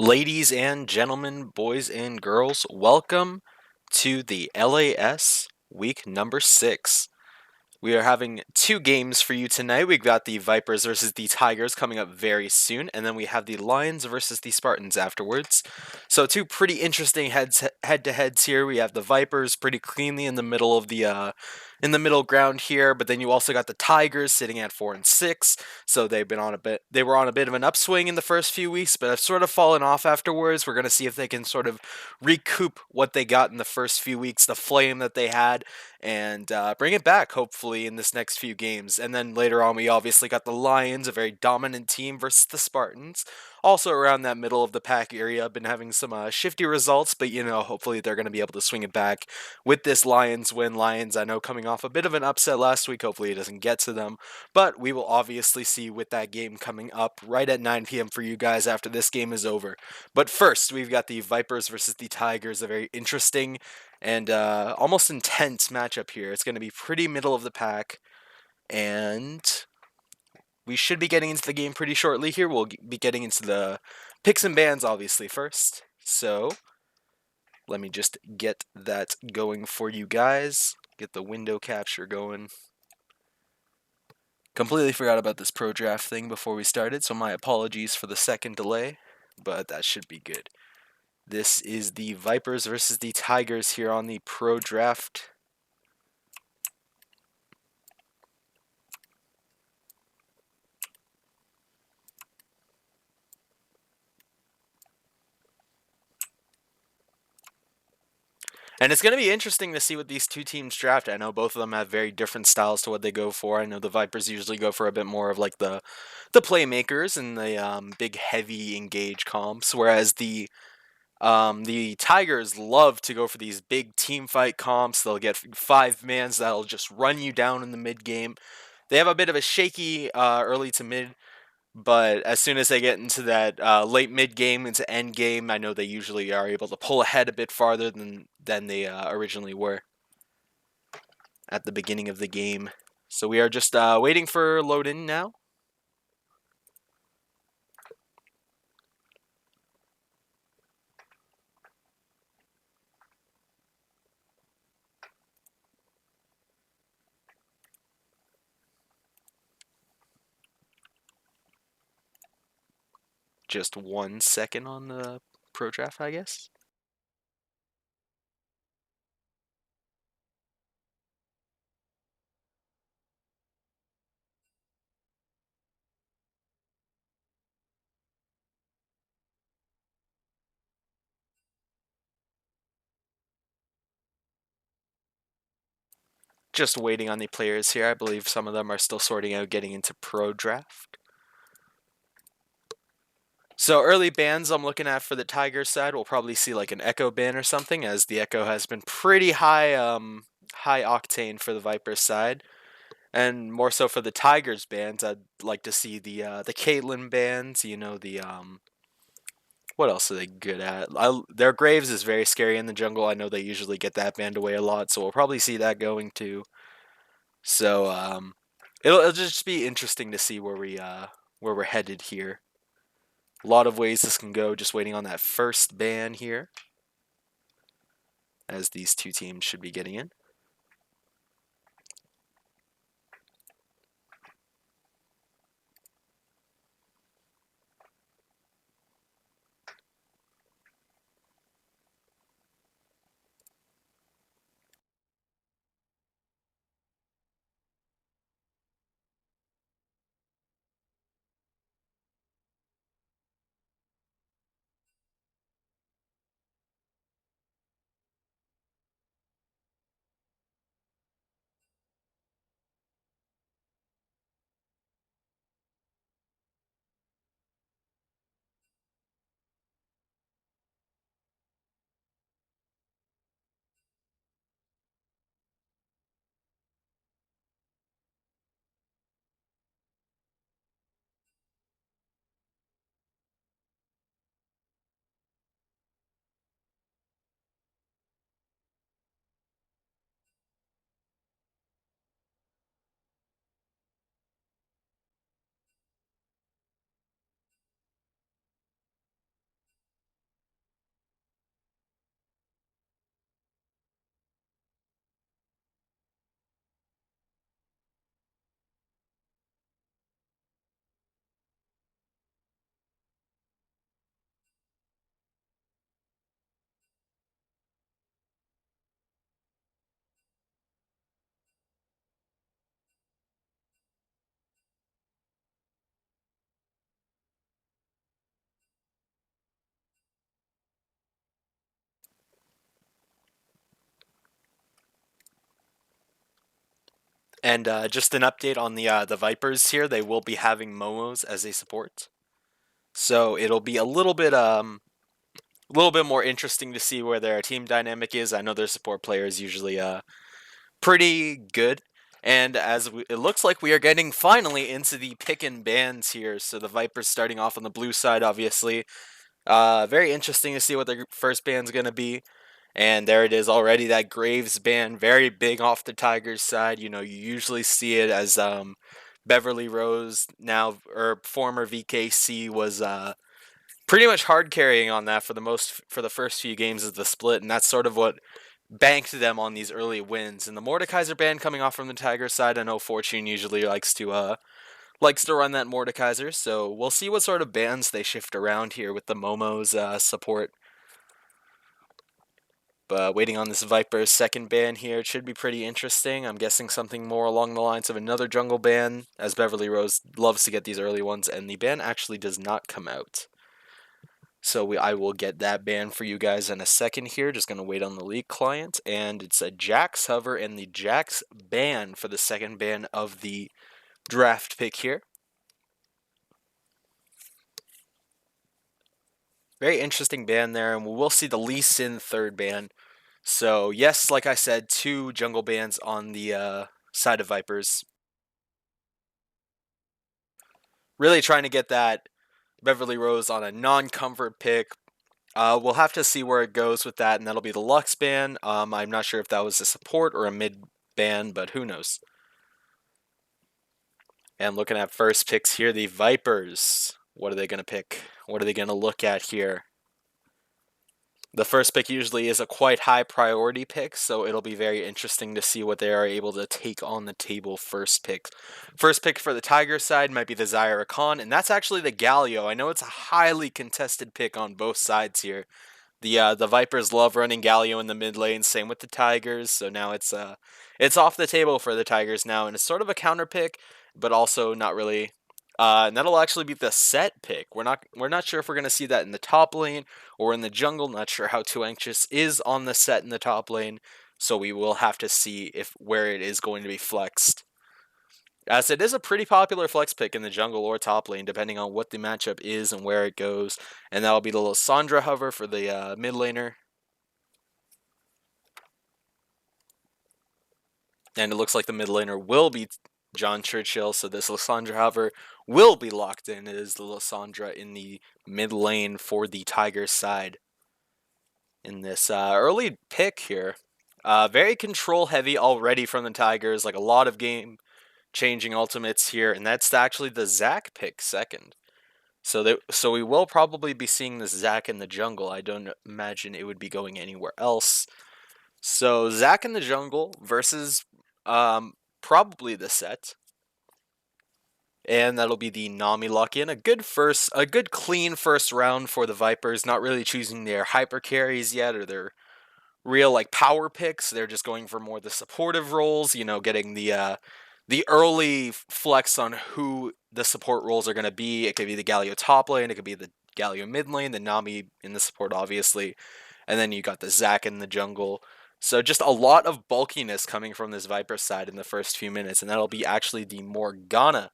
Ladies and gentlemen, boys and girls, welcome to the LAS week number 6. We are having two games for you tonight. We've got the Vipers versus the Tigers coming up very soon, and then we have the Lions versus the Spartans afterwards. So two pretty interesting head-to-heads here. We have the Vipers pretty cleanly in the middle of the middle ground here, but then you also got the Tigers sitting at 4-6. So they were on a bit of an upswing in the first few weeks, but have sort of fallen off afterwards. We're going to see if they can sort of recoup what they got in the first few weeks, the flame that they had, and bring it back, hopefully, in this next few games. And then later on, we obviously got the Lions, a very dominant team, versus the Spartans. Also around that middle of the pack area, been having some shifty results, but hopefully they're going to be able to swing it back with this Lions win. Lions, I know, coming off a bit of an upset last week. Hopefully it doesn't get to them, but we will obviously see with that game coming up right at 9 p.m. for you guys after this game is over. But first, we've got the Vipers versus the Tigers, a very interesting and almost intense matchup here. It's going to be pretty middle of the pack, and we should be getting into the game pretty shortly here. We'll be getting into the picks and bans, obviously, first. So let me just get that going for you guys. Get the window capture going. Completely forgot about this pro draft thing before we started, so my apologies for the second delay, but that should be good. This is the Vipers versus the Tigers here on the pro draft. And it's going to be interesting to see what these two teams draft. I know both of them have very different styles to what they go for. I know the Vipers usually go for a bit more of like the playmakers and the big heavy engage comps, whereas the Tigers love to go for these big team fight comps. They'll get five mans that'll just run you down in the mid game. They have a bit of a shaky early to mid, but as soon as they get into that late mid game into end game, I know they usually are able to pull ahead a bit farther than they originally were at the beginning of the game. So we are just waiting for load in now. Just 1 second on the pro draft, I guess. Just waiting on the players here. I believe some of them are still sorting out getting into pro draft. So early bans I'm looking at for the Tigers side, we'll probably see like an Echo ban or something, as the Echo has been pretty high octane for the Vipers side. And more so for the Tigers bans, I'd like to see the Caitlyn bans. What else are they good at? Their Graves is very scary in the jungle. I know they usually get that banned away a lot, so we'll probably see that going too. So it'll just be interesting to see where we're headed here. A lot of ways this can go. Just waiting on that first ban here, as these two teams should be getting in. And just an update on the Vipers here. They will be having Momos as a support, so it'll be a little bit more interesting to see where their team dynamic is. I know their support players usually pretty good. And it looks like we are getting finally into the pick and bans here. So the Vipers starting off on the blue side, obviously. Very interesting to see what their first ban's going to be. And there it is already, that Graves ban, very big off the Tigers side. You know, you usually see it as Beverly Rose, now or former VKC, was pretty much hard carrying on that for the first few games of the split, and that's sort of what banked them on these early wins. And the Mordekaiser ban coming off from the Tigers side, I know Fortune usually likes to run that Mordekaiser, so we'll see what sort of bans they shift around here with the Momo's support. But waiting on this Viper's second ban here, it should be pretty interesting. I'm guessing something more along the lines of another jungle ban, as Beverly Rose loves to get these early ones, and the ban actually does not come out. So I will get that ban for you guys in a second here. Just going to wait on the league client. And it's a Jax hover and the Jax ban for the second ban of the draft pick here. Very interesting ban there. And we'll see the Lee Sin third ban. So yes, like I said, 2 jungle bans on the side of Vipers. Really trying to get that Beverly Rose on a non-comfort pick. We'll have to see where it goes with that, and that'll be the Lux ban. I'm not sure if that was a support or a mid ban, but who knows. And looking at first picks here, the Vipers. What are they going to pick? What are they going to look at here? The first pick usually is a quite high priority pick, so it'll be very interesting to see what they are able to take on the table first pick. First pick for the Tiger side might be the Zyra Khan, and that's actually the Galio. I know it's a highly contested pick on both sides here. The Vipers love running Galio in the mid lane, same with the Tigers, so now it's off the table for the Tigers now, and it's sort of a counter pick, but also not really. And that'll actually be the set pick. We're not sure if we're gonna see that in the top lane or in the jungle. Not sure how Too Anxious is on the set in the top lane, so we will have to see where it is going to be flexed. As it is a pretty popular flex pick in the jungle or top lane, depending on what the matchup is and where it goes. And that'll be the Lissandra hover for the mid laner. And it looks like the mid laner will be John Churchill, so this Lissandra hover will be locked in. It is the Lissandra in the mid lane for the Tigers side. In this early pick here, very control heavy already from the Tigers, like a lot of game changing ultimates here, and that's actually the Zac pick second. So we will probably be seeing this Zac in the jungle. I don't imagine it would be going anywhere else. So Zac in the jungle versus probably the set. And that'll be the Nami lock-in. A good clean first round for the Vipers. Not really choosing their hyper carries yet or their real like power picks. They're just going for more the supportive roles. You know, getting the early flex on who the support roles are going to be. It could be the Galio top lane. It could be the Galio mid lane. The Nami in the support, obviously. And then you got the Zac in the jungle. So just a lot of bulkiness coming from this Viper side in the first few minutes. And that'll be actually the Morgana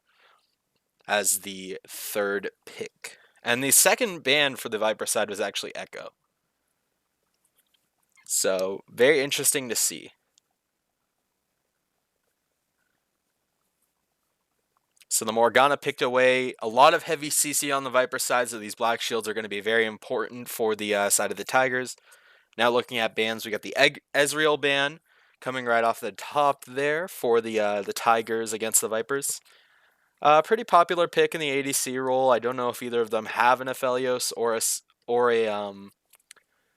as the third pick. And the second ban for the Viper side was actually Echo. So very interesting to see. So the Morgana picked away a lot of heavy CC on the Viper side, so these black shields are going to be very important for the side of the Tigers. Now looking at bans, we got the Ezreal ban coming right off the top there for the Tigers against the Vipers. Pretty popular pick in the ADC role. I don't know if either of them have an Aphelios or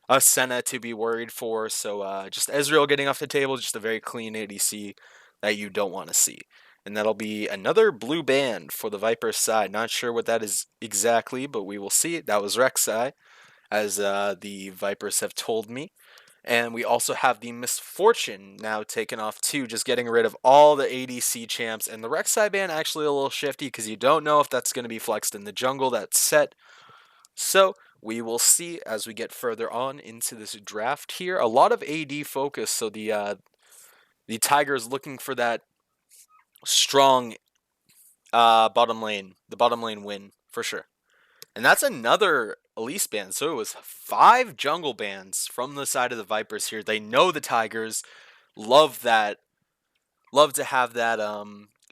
a Senna to be worried for. So just Ezreal getting off the table, just a very clean ADC that you don't want to see. And that'll be another blue band for the Viper side. Not sure what that is exactly, but we will see. That was Rek'Sai, as the Vipers have told me. And we also have the Misfortune now taken off too, just getting rid of all the ADC champs. And the Rek'Sai ban actually a little shifty because you don't know if that's going to be flexed in the jungle. That's set. So we will see as we get further on into this draft here. A lot of AD focus, so the Tigers looking for that strong the bottom lane win for sure. And that's another Elise ban. So it was 5 jungle bans from the side of the Vipers here. They know the Tigers love that, love to have that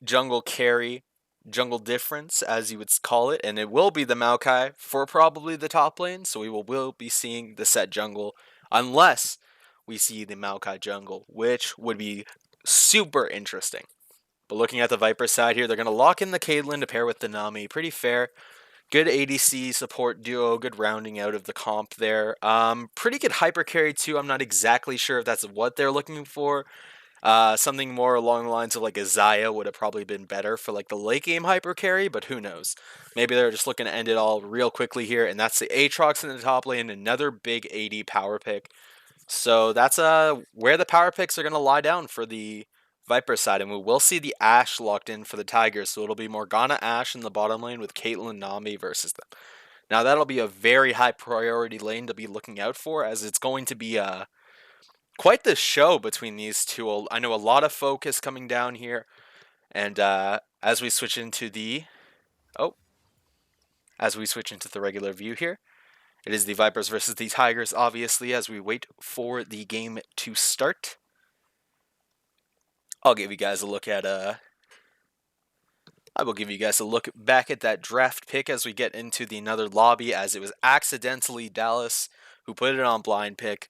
jungle carry, jungle difference as you would call it, and it will be the Maokai for probably the top lane. So we will be seeing the set jungle unless we see the Maokai jungle, which would be super interesting. But looking at the Viper side here, they're going to lock in the Caitlyn to pair with the Nami. Pretty fair. Good ADC support duo, good rounding out of the comp there. Pretty good hyper carry too. I'm not exactly sure if that's what they're looking for. Something more along the lines of like a Xayah would have probably been better for like the late game hyper carry, but who knows? Maybe they're just looking to end it all real quickly here, and that's the Aatrox in the top lane, another big AD power pick. So that's where the power picks are gonna lie down for the Viper side, and we will see the Ashe locked in for the Tigers. So it'll be Morgana Ashe in the bottom lane with Caitlyn Nami versus them. Now that'll be a very high priority lane to be looking out for, as it's going to be quite the show between these two. I know a lot of focus coming down here, and as we switch into the regular view here, it is the Vipers versus the Tigers, obviously, as we wait for the game to start. I'll give you guys a look at I will give you guys a look back at that draft pick as we get into the another lobby, as it was accidentally Dallas who put it on blind pick.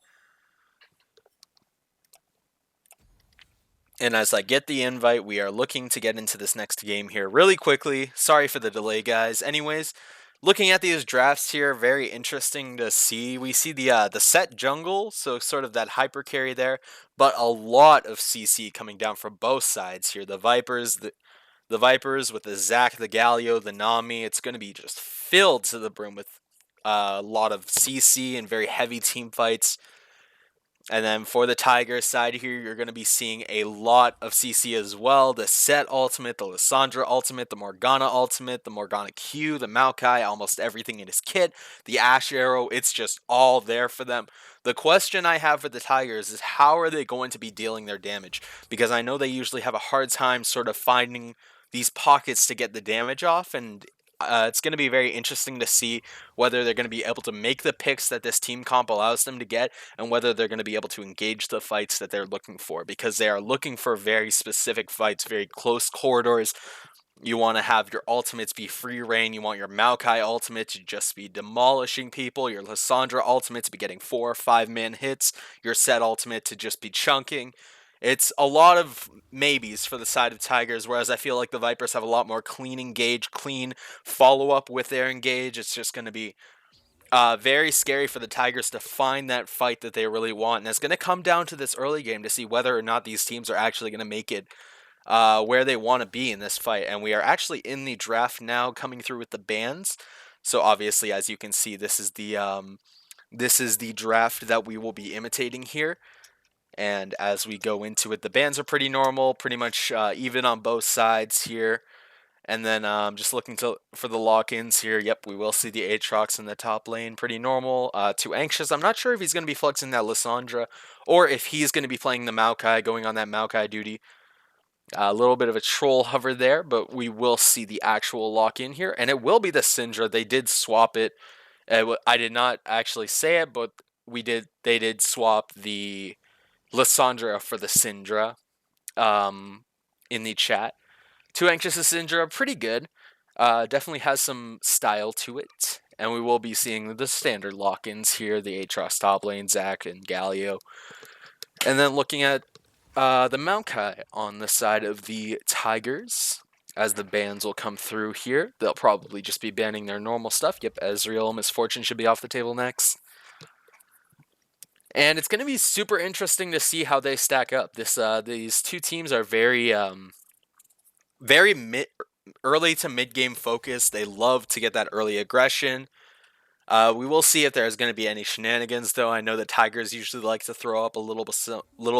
And as I get the invite, we are looking to get into this next game here really quickly. Sorry for the delay, guys. Anyways, looking at these drafts here, very interesting to see. We see the set jungle, so sort of that hyper carry there, but a lot of CC coming down from both sides here. The Vipers with the Zac, the Galio, the Nami. It's going to be just filled to the brim with a lot of CC and very heavy team fights. And then for the Tiger side here, you're going to be seeing a lot of CC as well. The Set ultimate, the Lissandra ultimate, the Morgana ultimate, the Morgana Q, the Maokai, almost everything in his kit. The Ashe arrow, it's just all there for them. The question I have for the Tigers is how are they going to be dealing their damage? Because I know they usually have a hard time sort of finding these pockets to get the damage off, and it's going to be very interesting to see whether they're going to be able to make the picks that this team comp allows them to get, and whether they're going to be able to engage the fights that they're looking for, because they are looking for very specific fights, very close corridors. You want to have your ultimates be free reign. You want your Maokai ultimate to just be demolishing people. Your Lissandra ultimate to be getting 4 or 5 man hits. Your Set ultimate to just be chunking. It's a lot of maybes for the side of Tigers, whereas I feel like the Vipers have a lot more clean engage, clean follow up with their engage. It's just going to be very scary for the Tigers to find that fight that they really want. And it's going to come down to this early game to see whether or not these teams are actually going to make it where they want to be in this fight. And we are actually in the draft now, coming through with the bans. So obviously, as you can see, this is the draft that we will be imitating here. And as we go into it, the bans are pretty normal, pretty much even on both sides here. And then just looking for the lock-ins here. Yep, we will see the Aatrox in the top lane. Pretty normal. Too Anxious. I'm not sure if he's going to be flexing that Lissandra or if he's going to be playing the Maokai, going on that Maokai duty. A little bit of a troll hover there, but we will see the actual lock-in here. And it will be the Syndra. They did swap it. I did not actually say it, but they did swap the Lissandra for the Syndra in the chat. Too Anxious to Syndra, pretty good. Definitely has some style to it. And we will be seeing the standard lock-ins here, the Aatrox top lane, Zac and Galio. And then looking at the Maokai on the side of the Tigers, as the bans will come through here. They'll probably just be banning their normal stuff. Yep, Ezreal, Misfortune should be off the table next. And it's going to be super interesting to see how they stack up. These two teams are very early to mid game focused. They love to get that early aggression. We will see if there's going to be any shenanigans, though. I know the Tigers usually like to throw up a little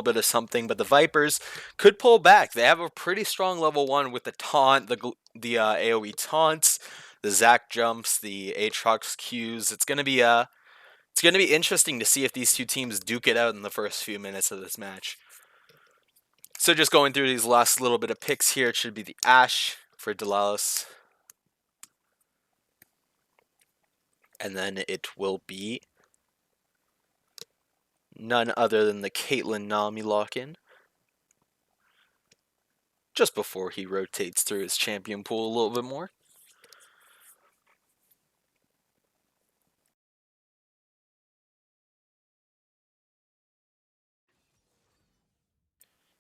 bit of something, but the Vipers could pull back. They have a pretty strong level 1 with the taunt, the AoE taunts, the Zac jumps, the Aatrox Qs. It's going to be interesting to see if these two teams duke it out in the first few minutes of this match. So just going through these last little bit of picks here, it should be the Ashe for Delalos. And then it will be none other than the Caitlyn Nami lock-in. Just before he rotates through his champion pool a little bit more.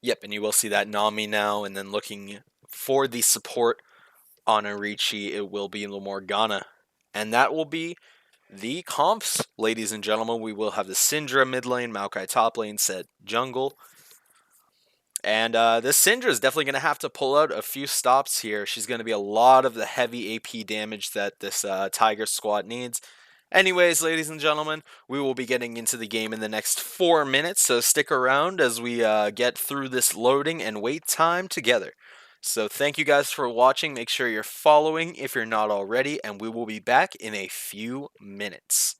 Yep, and you will see that Nami now, and then looking for the support on Arichi, it will be the Morgana. And that will be the comps, ladies and gentlemen. We will have the Syndra mid lane, Maokai top lane, Sett jungle. And this Syndra is definitely going to have to pull out a few stops here. She's going to be a lot of the heavy AP damage that this Tiger squad needs. Anyways, ladies and gentlemen, we will be getting into the game in the next 4 minutes, so stick around as we get through this loading and wait time together. So thank you guys for watching. Make sure you're following if you're not already, and we will be back in a few minutes.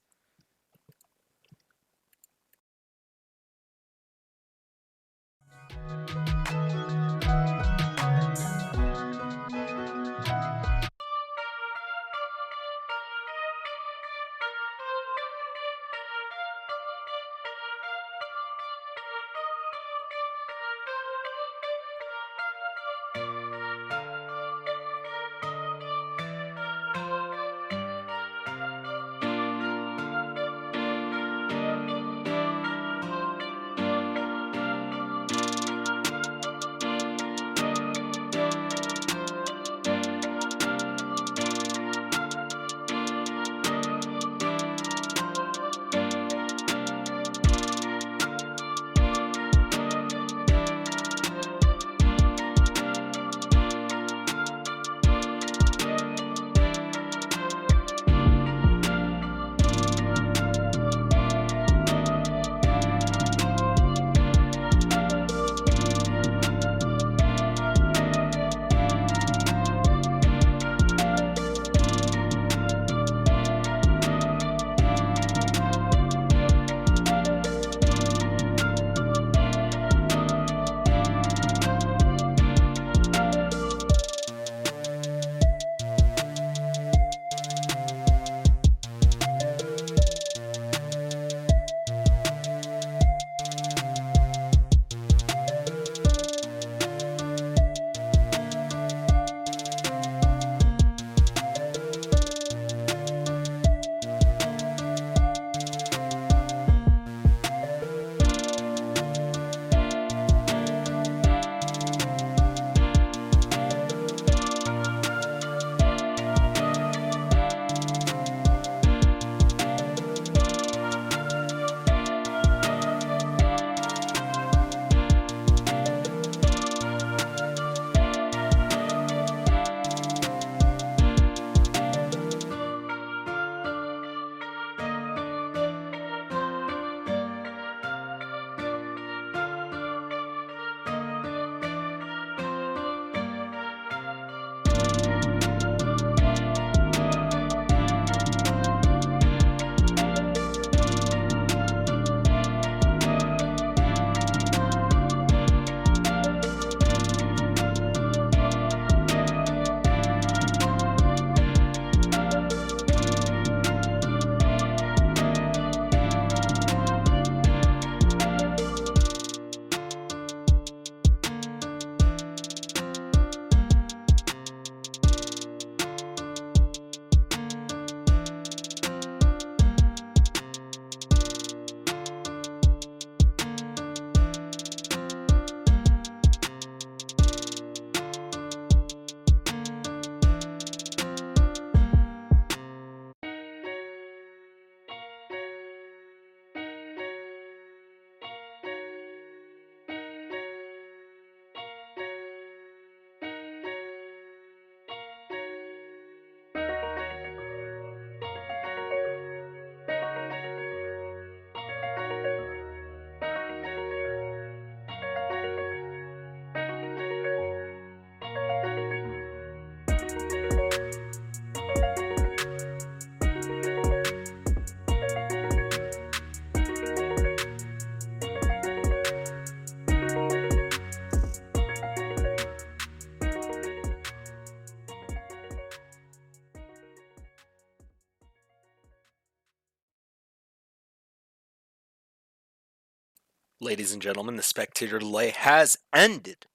Ladies and gentlemen, the spectator delay has ended,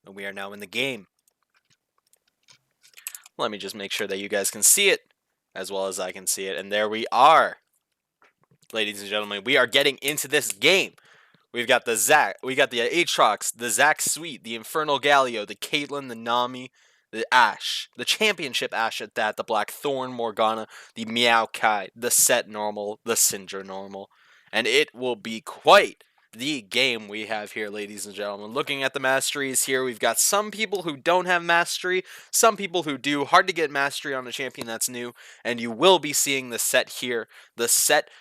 and we are now in the game. Let me just make sure that you guys can see it, as well as I can see it, and there we are. Ladies and gentlemen, we are getting into this game. We've got the Aatrox, the Zac Sweet, the Infernal Galio, the Caitlyn, the Nami, the Ashe, the Championship Ashe at that, the Blackthorn Morgana, the Maokai, the Set Normal, the Syndra Normal. And it will be quite the game we have here, ladies and gentlemen. Looking at the masteries here, we've got some people who don't have mastery, some people who do. Hard to get mastery on a champion that's new, and you will be seeing the Set here. The Set,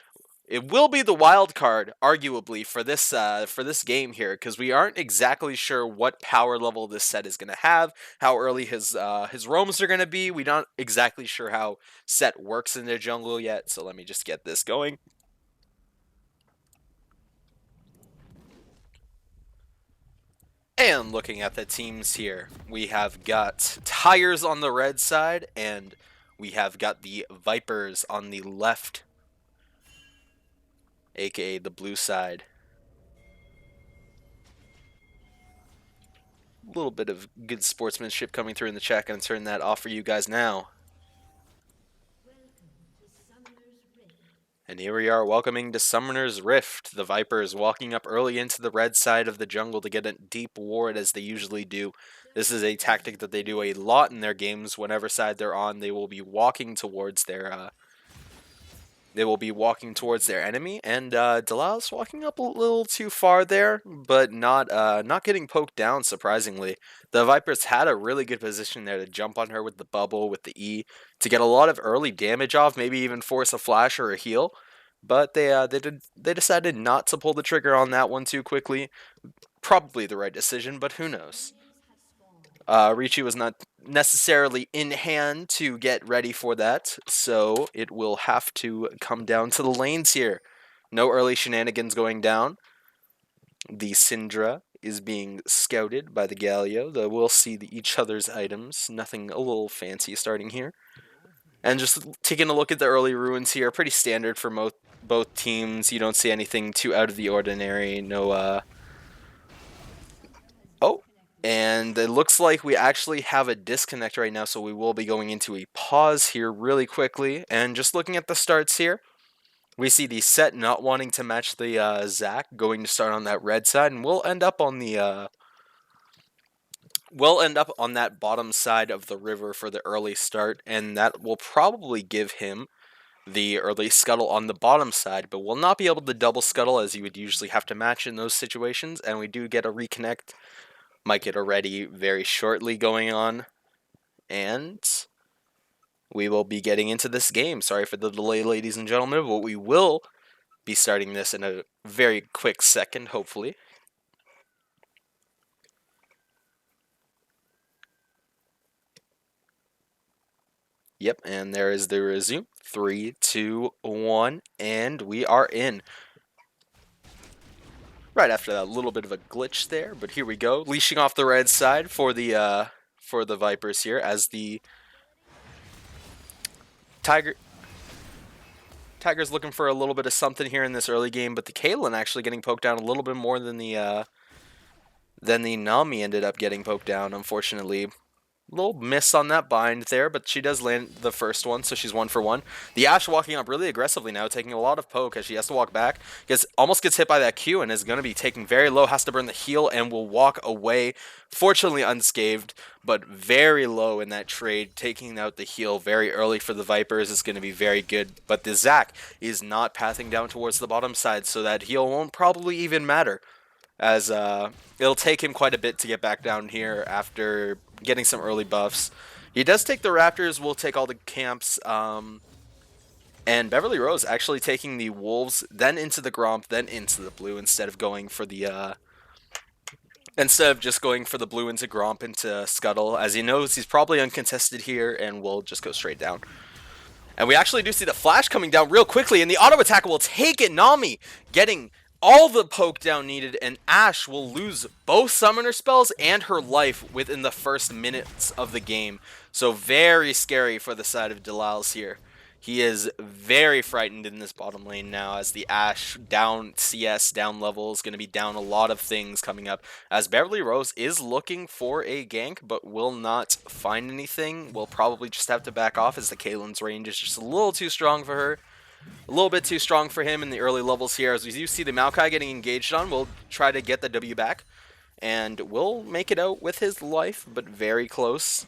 it will be the wild card, arguably, for this game here, because we aren't exactly sure what power level this Set is going to have, how early his roams are going to be. We're not exactly sure how Set works in the jungle yet, so let me just get this going. And looking at the teams here, we have got Tires on the red side, and we have got the Vipers on the left, aka the blue side. A little bit of good sportsmanship coming through in the chat. Gonna turn that off for you guys now. And here we are welcoming to Summoner's Rift. The Vipers walking up early into the red side of the jungle to get a deep ward as they usually do. This is a tactic that they do a lot in their games. Whenever side they're on, they will be walking towards their enemy, and Delilah's walking up a little too far there, but not getting poked down, surprisingly. The Vipers had a really good position there to jump on her with the bubble, with the E, to get a lot of early damage off, maybe even force a flash or a heal, but they decided not to pull the trigger on that one too quickly. Probably the right decision, but who knows? Ricci was not necessarily in hand to get ready for that, so it will have to come down to the lanes here. No early shenanigans going down. The Syndra is being scouted by the Galio, though we'll see each other's items. Nothing a little fancy starting here. And just taking a look at the early ruins here, pretty standard for both teams. You don't see anything too out of the ordinary. No, Oh, and it looks like we actually have a disconnect right now, so we will be going into a pause here really quickly. And just looking at the starts here, we see the Set not wanting to match the Zac, going to start on that red side, and we'll end up on the that bottom side of the river for the early start, and that will probably give him the early scuttle on the bottom side, but we'll not be able to double scuttle as you would usually have to match in those situations, and we do get a reconnect. Might get a ready very shortly going on, and we will be getting into this game. Sorry for the delay, ladies and gentlemen, but we will be starting this in a very quick second, hopefully. Yep, and there is the resume. 3, 2, 1, and we are in. Right after that little bit of a glitch there, but here we go. Leashing off the red side for the Vipers here as the Tiger's looking for a little bit of something here in this early game, but the Caitlyn actually getting poked down a little bit more than the Nami ended up getting poked down, unfortunately. Little miss on that bind there, but she does land the first one, so she's 1 for 1. The Ashe walking up really aggressively now, taking a lot of poke as she has to walk back. Almost gets hit by that Q and is going to be taking very low, has to burn the heal, and will walk away. Fortunately unscathed, but very low in that trade. Taking out the heal very early for the Vipers is going to be very good, but the Zac is not pathing down towards the bottom side, so that heal won't probably even matter, as it'll take him quite a bit to get back down here after getting some early buffs. He does take the Raptors, will take all the camps, and Beverly Rose actually taking the Wolves, then into the Gromp, then into the blue, instead of going for the just going for the blue into Gromp into Scuttle. As he knows, he's probably uncontested here, and will just go straight down. And we actually do see the flash coming down real quickly, and the auto attack will take it. Nami getting all the poke down needed, and Ashe will lose both summoner spells and her life within the first minutes of the game. So very scary for the side of Delilah's here. He is very frightened in this bottom lane now as the Ashe down CS, down level is going to be down a lot of things coming up. As Beverly Rose is looking for a gank but will not find anything. Will probably just have to back off as the Caitlyn's range is just a little too strong for her. A little bit too strong for him in the early levels here. As we do see the Maokai getting engaged on, we'll try to get the W back. And will make it out with his life, but very close.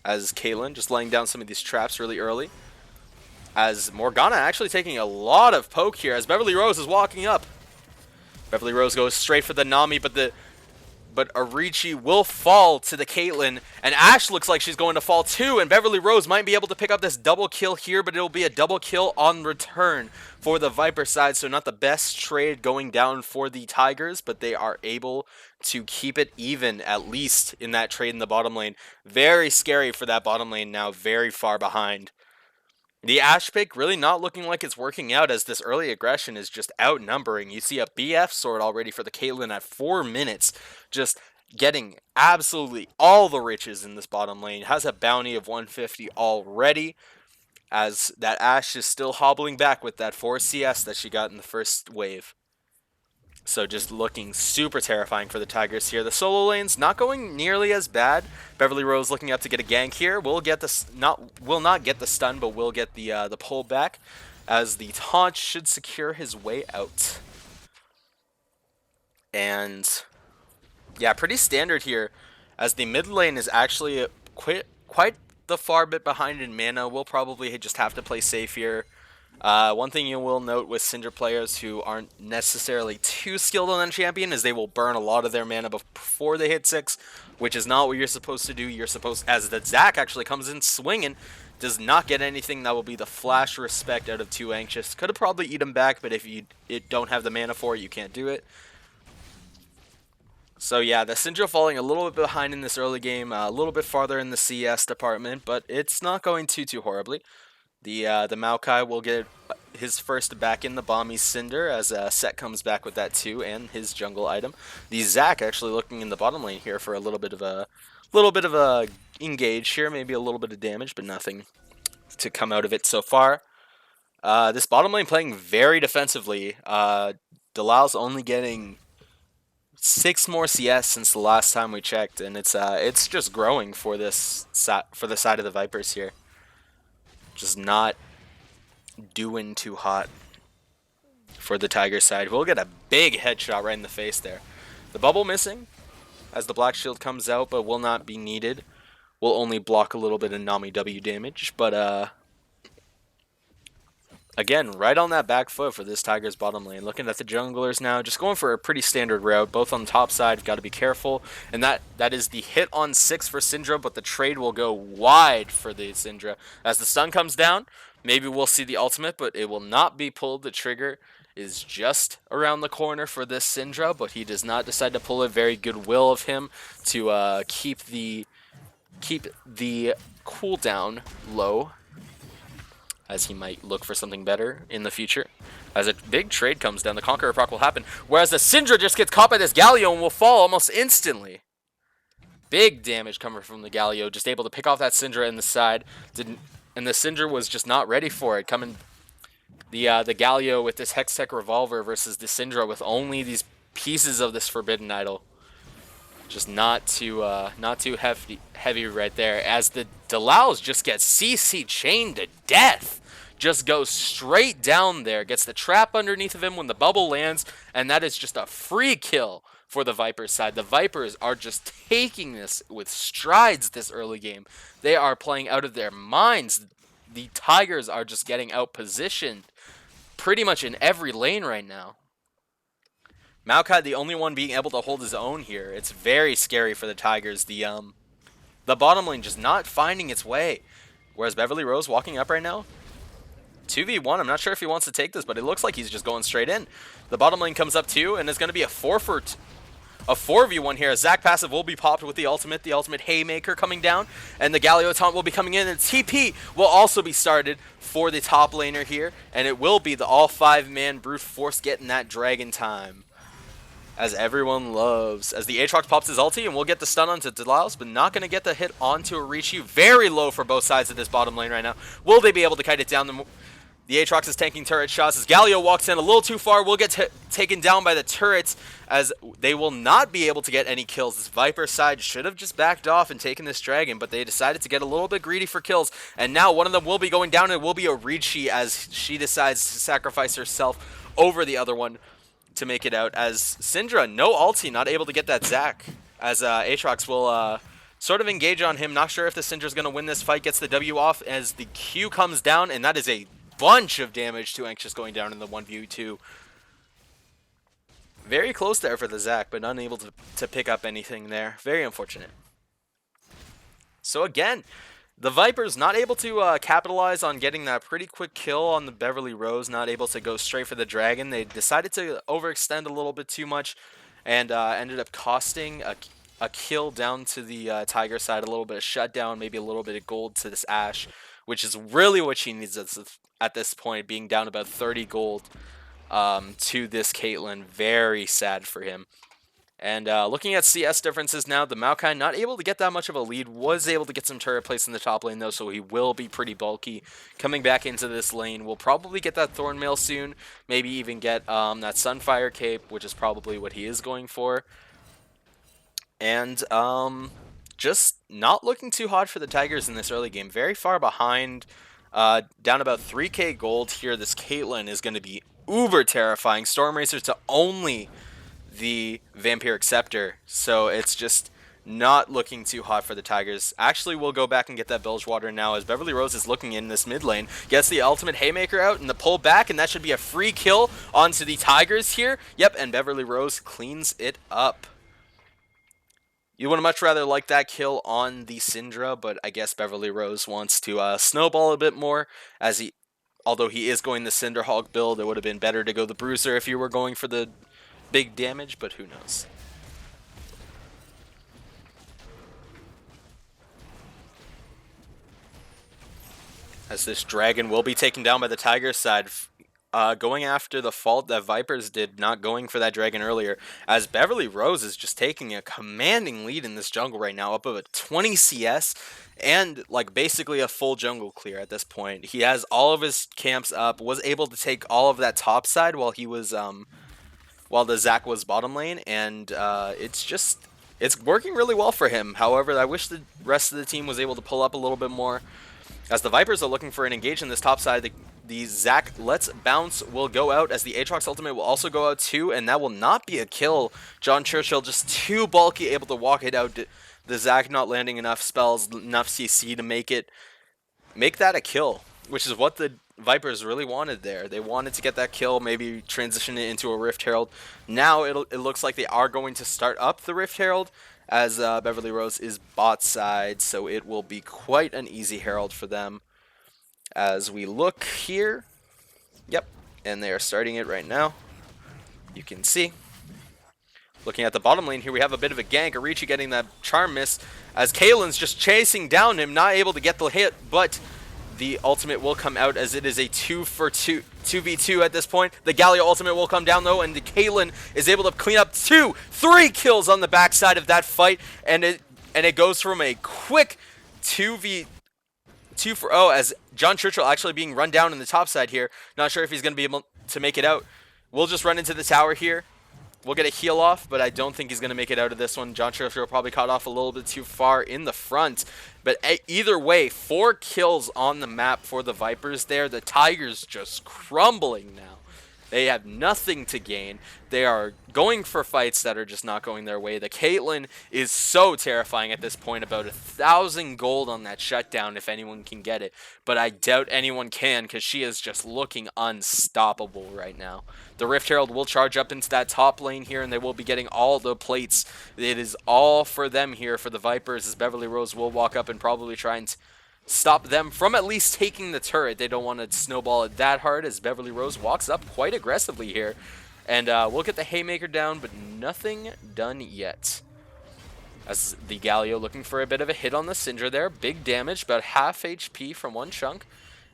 As Caitlyn just laying down some of these traps really early. As Morgana actually taking a lot of poke here as Beverly Rose is walking up. Beverly Rose goes straight for the Nami, but Arichi will fall to the Caitlyn, and Ashe looks like she's going to fall too, and Beverly Rose might be able to pick up this double kill here, but it'll be a double kill on return for the Viper side, so not the best trade going down for the Tigers, but they are able to keep it even, at least in that trade in the bottom lane. Very scary for that bottom lane now, very far behind. The Ashe pick really not looking like it's working out as this early aggression is just outnumbering. You see a BF sword already for the Caitlyn at 4 minutes, just getting absolutely all the riches in this bottom lane. Has a bounty of 150 already, as that Ashe is still hobbling back with that 4 CS that she got in the first wave. So just looking super terrifying for the Tigers here. The solo lane's not going nearly as bad. Beverly Rose looking up to get a gank here. Will not get the stun, but will get the pull back, as the taunt should secure his way out. And yeah, pretty standard here, as the mid lane is actually quite the far bit behind in mana. We'll probably just have to play safe here. One thing you will note with Syndra players who aren't necessarily too skilled on the champion is they will burn a lot of their mana before they hit 6, which is not what you're supposed to do. You're supposed, as the Zac actually comes in swinging, does not get anything. That will be the flash respect out of Too Anxious. Could have probably eat him back, but if you don't have the mana for it, you can't do it. So yeah, the Syndra falling a little bit behind in this early game, a little bit farther in the CS department, but it's not going too horribly. The Maokai will get his first back in the Bomby Cinder as Set comes back with that too, and his jungle item. The Zac actually looking in the bottom lane here for a little bit of a engage here, maybe a little bit of damage, but nothing to come out of it so far. This bottom lane playing very defensively. Delal's only getting 6 more CS since the last time we checked, and it's just growing for the side of the Vipers here. Just not doing too hot for the Tiger side. We'll get a big headshot right in the face there. The bubble missing as the Black Shield comes out, but will not be needed. Will only block a little bit of Nami W damage, but again, right on that back foot for this Tigers bottom lane. Looking at the junglers now, just going for a pretty standard route. Both on the top side, got to be careful. And that is the hit on 6 for Syndra, but the trade will go wide for the Syndra. As the stun comes down, maybe we'll see the ultimate, but it will not be pulled. The trigger is just around the corner for this Syndra, but he does not decide to pull it. Very good will of him to keep the cooldown low, as he might look for something better in the future. As a big trade comes down, the Conqueror proc will happen, whereas the Syndra just gets caught by this Galio and will fall almost instantly. Big damage coming from the Galio, just able to pick off that Syndra in the side, and the Syndra was just not ready for it. Coming the Galio with this Hextech Revolver versus the Syndra with only these pieces of this Forbidden Idol. Just not too heavy right there, as the Delals just gets CC chained to death. Just goes straight down there, gets the trap underneath of him when the bubble lands, and that is just a free kill for the Vipers side. The Vipers are just taking this with strides this early game. They are playing out of their minds. The Tigers are just getting out positioned pretty much in every lane right now. Maokai the only one being able to hold his own here. It's very scary for the Tigers. The bottom lane just not finding its way. Whereas Beverly Rose walking up right now. 2v1, I'm not sure if he wants to take this, but it looks like he's just going straight in. The bottom lane comes up too, and it's going to be a 4v1 here. Zac passive will be popped with the ultimate Haymaker coming down, and the Galio taunt will be coming in, and TP will also be started for the top laner here, and it will be the all 5-man brute force getting that dragon time. as everyone loves. As the Aatrox pops his ulti, and we'll get the stun onto Delios, but not going to get the hit onto Irichi. Very low for both sides of this bottom lane right now. Will they be able to kite it down? The Aatrox is tanking turret shots as Galio walks in a little too far. Will get taken down by the turrets as they will not be able to get any kills. This Viper side should have just backed off and taken this dragon, but they decided to get a little bit greedy for kills. And now one of them will be going down, and it will be Irichi as she decides to sacrifice herself over the other one to make it out. As Syndra, no ulti, not able to get that Zac. As Aatrox will sort of engage on him. Not sure if the Syndra's going to win this fight. Gets the W off as the Q comes down, and that is a bunch of damage to Anxious going down in the 1v2. Very close there for the Zac, but unable to pick up anything there. Very unfortunate. So again, the Vipers not able to capitalize on getting that pretty quick kill on the Beverly Rose, not able to go straight for the dragon. They decided to overextend a little bit too much and ended up costing a kill down to the Tiger side, a little bit of shutdown, maybe a little bit of gold to this Ashe, which is really what she needs at this point, being down about 30 gold to this Caitlyn. Very sad for him. And looking at CS differences now, the Maokai not able to get that much of a lead, was able to get some turret placed in the top lane though, so he will be pretty bulky. Coming back into this lane, we'll probably get that Thornmail soon, maybe even get that Sunfire Cape, which is probably what he is going for. And just not looking too hot for the Tigers in this early game. Very far behind, down about 3k gold here. This Caitlyn is going to be uber terrifying. Storm Racer to only the Vampiric Scepter, so it's just not looking too hot for the Tigers. Actually, we'll go back and get that Bilgewater now as Beverly Rose is looking in this mid lane. Gets the ultimate Haymaker out and the pull back, and that should be a free kill onto the Tigers here. Yep, and Beverly Rose cleans it up. You would much rather like that kill on the Syndra, but I guess Beverly Rose wants to snowball a bit more, as although he is going the Cinderhawk build, it would have been better to go the Bruiser if you were going for the big damage, but who knows. As this dragon will be taken down by the Tiger side, going after the fault that Vipers did, not going for that dragon earlier, as Beverly Rose is just taking a commanding lead in this jungle right now, up about 20 CS, and like basically a full jungle clear at this point. He has all of his camps up, was able to take all of that top side while he was while the Zac was bottom lane, and it's working really well for him. However, I wish the rest of the team was able to pull up a little bit more. As the Vipers are looking for an engage in this top side, the Zac Let's Bounce will go out, as the Aatrox ultimate will also go out too, and that will not be a kill. John Churchill just too bulky, able to walk it out. The Zac not landing enough spells, enough CC to make that a kill, which is what the Vipers really wanted there. They wanted to get that kill, maybe transition it into a Rift Herald. Now it looks like they are going to start up the Rift Herald, as Beverly Rose is bot side, so it will be quite an easy Herald for them. As we look here, yep, and they are starting it right now. You can see. Looking at the bottom lane here, we have a bit of a gank. Irichi getting that charm miss, as Caitlyn's just chasing down him, not able to get the hit, but the ultimate will come out as it is a 2v2 at this point. The Galio ultimate will come down though, and the Caitlyn is able to clean up 3 kills on the backside of that fight, and it goes from a quick 2v2 for as John Churchill actually being run down in the top side here. Not sure if he's going to be able to make it out. We'll just run into the tower here. We'll get a heal off, but I don't think he's going to make it out of this one. John Churchill probably caught off a little bit too far in the front. But either way, 4 kills on the map for the Vipers there. The Tigers just crumbling now. They have nothing to gain. They are going for fights that are just not going their way. The Caitlyn is so terrifying at this point. About 1,000 gold on that shutdown if anyone can get it. But I doubt anyone can, because she is just looking unstoppable right now. The Rift Herald will charge up into that top lane here, and they will be getting all the plates. It is all for them here for the Vipers, as Beverly Rose will walk up and probably try and stop them from at least taking the turret. They don't want to snowball it that hard, as Beverly Rose walks up quite aggressively here. And we'll get the Haymaker down, but nothing done yet. As the Galio looking for a bit of a hit on the Syndra there. Big damage, about half HP from one chunk,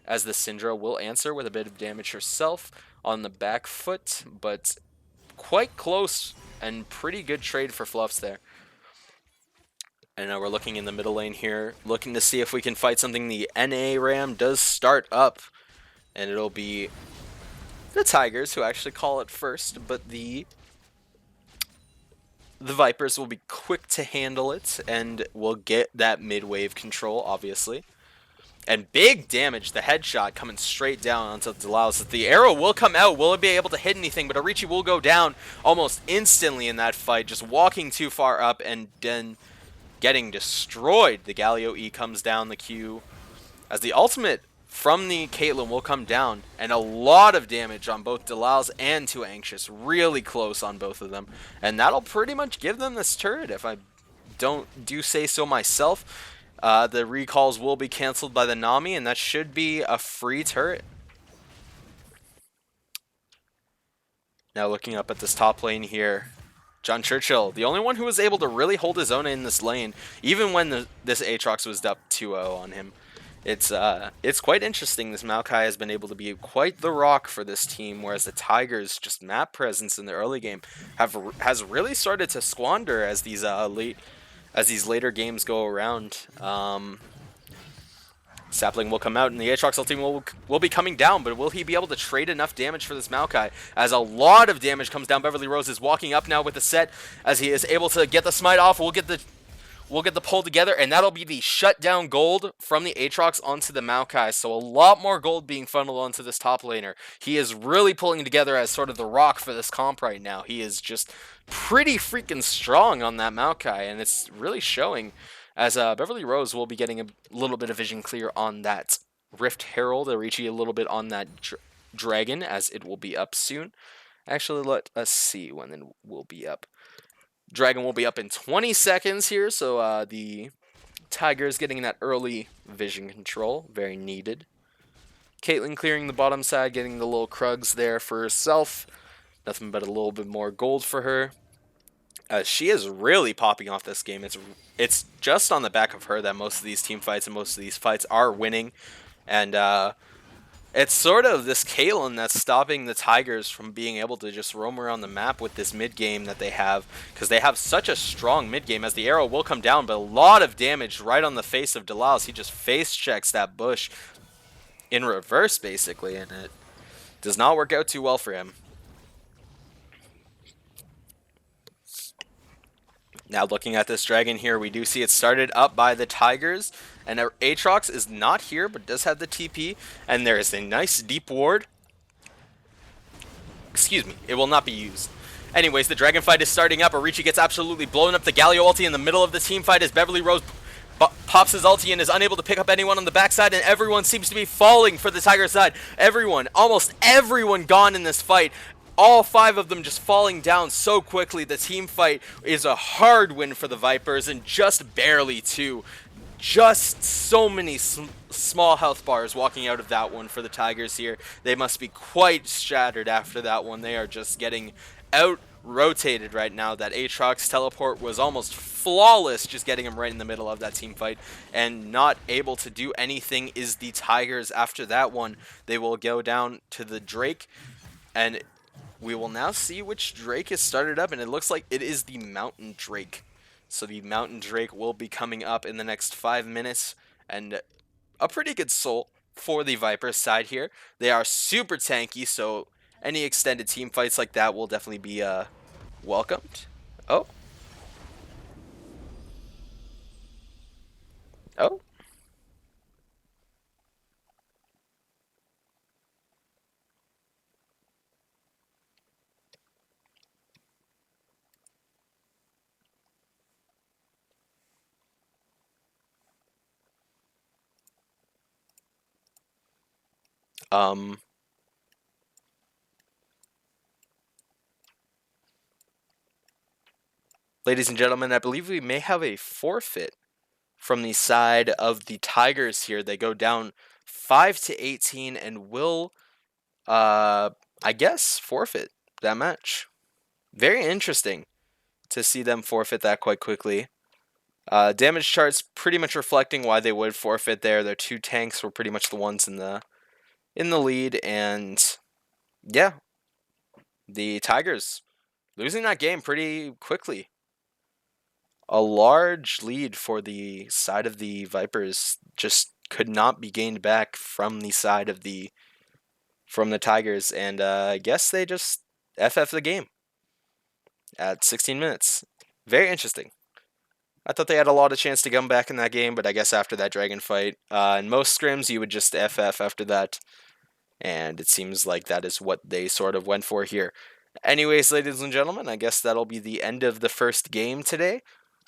as the Syndra will answer with a bit of damage herself on the back foot, but quite close and pretty good trade for Fluffs there. And now we're looking in the middle lane here, looking to see if we can fight something. The NA Ram does start up, and it'll be the Tigers who actually call it first, but the Vipers will be quick to handle it, and will get that mid-wave control, obviously. And big damage, the headshot coming straight down onto Delaus. The arrow will come out, will it be able to hit anything, but Arichi will go down almost instantly in that fight, just walking too far up and then getting destroyed. The Galio E comes down the queue as the ultimate from the Caitlyn will come down, and a lot of damage on both Delaus and Too Anxious, really close on both of them, and that'll pretty much give them this turret if I do say so myself. The recalls will be canceled by the Nami, and that should be a free turret. Now looking up at this top lane here, John Churchill, the only one who was able to really hold his own in this lane, even when this Aatrox was up 2-0 on him. It's quite interesting. This Maokai has been able to be quite the rock for this team, whereas the Tigers' just map presence in the early game has really started to squander as these later games go around. Sapling will come out, and the Aatrox team will be coming down, but will he be able to trade enough damage for this Maokai? As a lot of damage comes down, Beverly Rose is walking up now with the set, as he is able to get the smite off. We'll get the pull together, and that'll be the shutdown gold from the Aatrox onto the Maokai. So a lot more gold being funneled onto this top laner. He is really pulling together as sort of the rock for this comp right now. He is just pretty freaking strong on that Maokai, and it's really showing, as Beverly Rose will be getting a little bit of vision clear on that Rift Herald. Arichi a little bit on that Dragon, as it will be up soon. Actually, let us see when it will be up. Dragon will be up in 20 seconds here, so the Tigers getting that early vision control, very needed. Caitlyn clearing the bottom side, getting the little Krugs there for herself. Nothing but a little bit more gold for her. She is really popping off this game. It's just on the back of her that most of these team fights and most of these fights are winning. And it's sort of this Caitlyn that's stopping the Tigers from being able to just roam around the map with this mid game that they have, because they have such a strong mid game. As the arrow will come down, but a lot of damage right on the face of Delaus. He just face checks that bush in reverse, basically, and it does not work out too well for him. Now looking at this Dragon here, we do see it started up by the Tigers, and our Aatrox is not here, but does have the TP, and there is a nice deep ward. Excuse me, it will not be used. Anyways, the Dragon fight is starting up. Arichi gets absolutely blown up. The Galio ulti in the middle of the team fight as Beverly Rose pops his ulti and is unable to pick up anyone on the backside, and everyone seems to be falling for the Tiger side. Almost everyone gone in this fight. All 5 of them just falling down so quickly. The team fight is a hard win for the Vipers, and just barely too. Just so many small health bars walking out of that one for the Tigers here. They must be quite shattered after that one. They are just getting out-rotated right now. That Aatrox teleport was almost flawless, just getting him right in the middle of that team fight. And not able to do anything is the Tigers after that one. They will go down to the Drake, and we will now see which Drake is started up, and it looks like it is the Mountain Drake. So the Mountain Drake will be coming up in the next 5 minutes, and a pretty good soul for the Vipers side here. They are super tanky, so any extended team fights like that will definitely be welcomed. Oh. Oh. Ladies and gentlemen, I believe we may have a forfeit from the side of the Tigers here. They go down 5-18 and will, I guess, forfeit that match. Very interesting to see them forfeit that quite quickly. Damage charts pretty much reflecting why they would forfeit there. Their 2 tanks were pretty much the ones in the lead, and yeah, the Tigers losing that game pretty quickly. A large lead for the side of the Vipers just could not be gained back from the side of the Tigers, and I guess they just FF the game at 16 minutes. Very interesting. I thought they had a lot of chance to come back in that game, but I guess after that dragon fight, in most scrims you would just FF after that, and it seems like that is what they sort of went for here. Anyways, ladies and gentlemen, I guess that'll be the end of the first game today.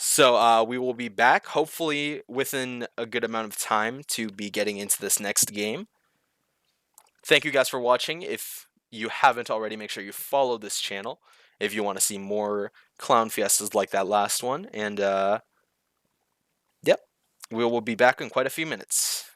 So we will be back, hopefully within a good amount of time to be getting into this next game. Thank you guys for watching. If you haven't already, make sure you follow this channel if you want to see more clown fiestas like that last one. And yep, we will be back in quite a few minutes.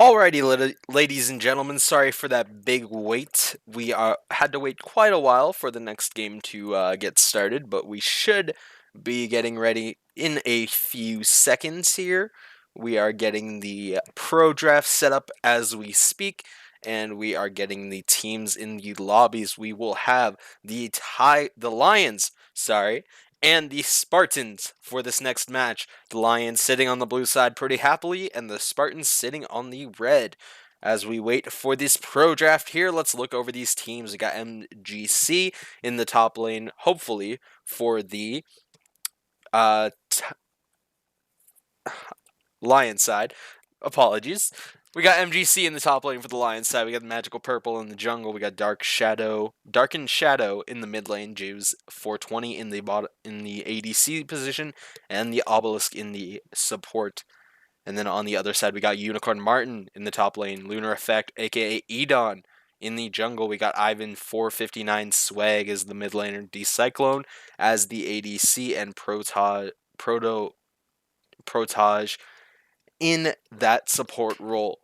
Alrighty, ladies and gentlemen, sorry for that big wait. We had to wait quite a while for the next game to get started, but we should be getting ready in a few seconds here. We are getting the pro draft set up as we speak, and we are getting the teams in the lobbies. We will have the Lions, sorry, and the Spartans for this next match. The Lions sitting on the blue side pretty happily, and the Spartans sitting on the red. As we wait for this pro draft here, let's look over these teams. We got MGC in the top lane, hopefully, for the uh, Lion side. Apologies. We got MGC in the top lane for the Lions side. We got the Magical Purple in the jungle. We got Darkened Shadow in the mid lane. Jews 420 in the ADC position, and the Obelisk in the support. And then on the other side, we got Unicorn Martin in the top lane. Lunar Effect, aka Edon, in the jungle. We got Ivan 459 Swag as the mid laner. D-Cyclone as the ADC, and Protage in that support role.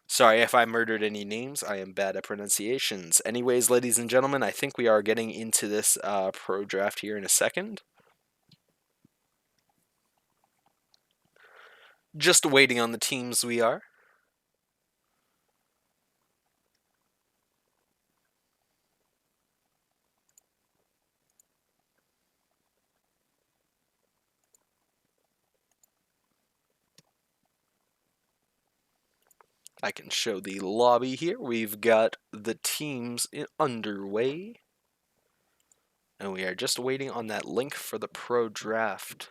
Sorry if I murdered any names. I am bad at pronunciations. Anyways, ladies and gentlemen, I think we are getting into this pro draft here in a second. Just waiting on the teams we are. I can show the lobby here. We've got the teams underway. And we are just waiting on that link for the pro draft.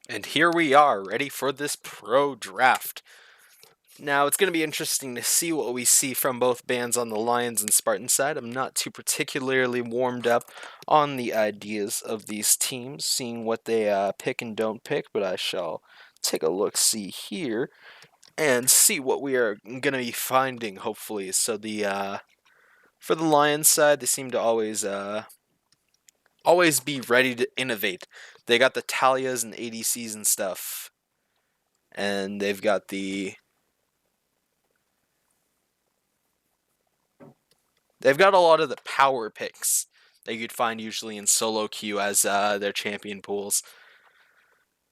And here we are, ready for this pro draft. Now, it's going to be interesting to see what we see from both bands on the Lions and Spartan side. I'm not too particularly warmed up on the ideas of these teams, seeing what they pick and don't pick, but I shall take a look-see here and see what we are going to be finding, hopefully. So for the Lions side, they seem to always be ready to innovate. They got the Talias and ADCs and stuff, and they've got a lot of the power picks that you'd find usually in solo queue as their champion pools.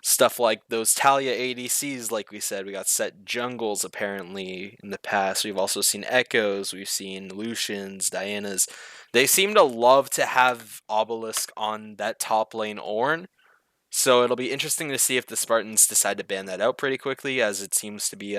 Stuff like those Talia ADCs, like we said, we got set jungles apparently in the past. We've also seen Echoes, we've seen Lucians, Dianas. They seem to love to have Obelisk on that top lane Ornn. So it'll be interesting to see if the Spartans decide to ban that out pretty quickly, as it seems to be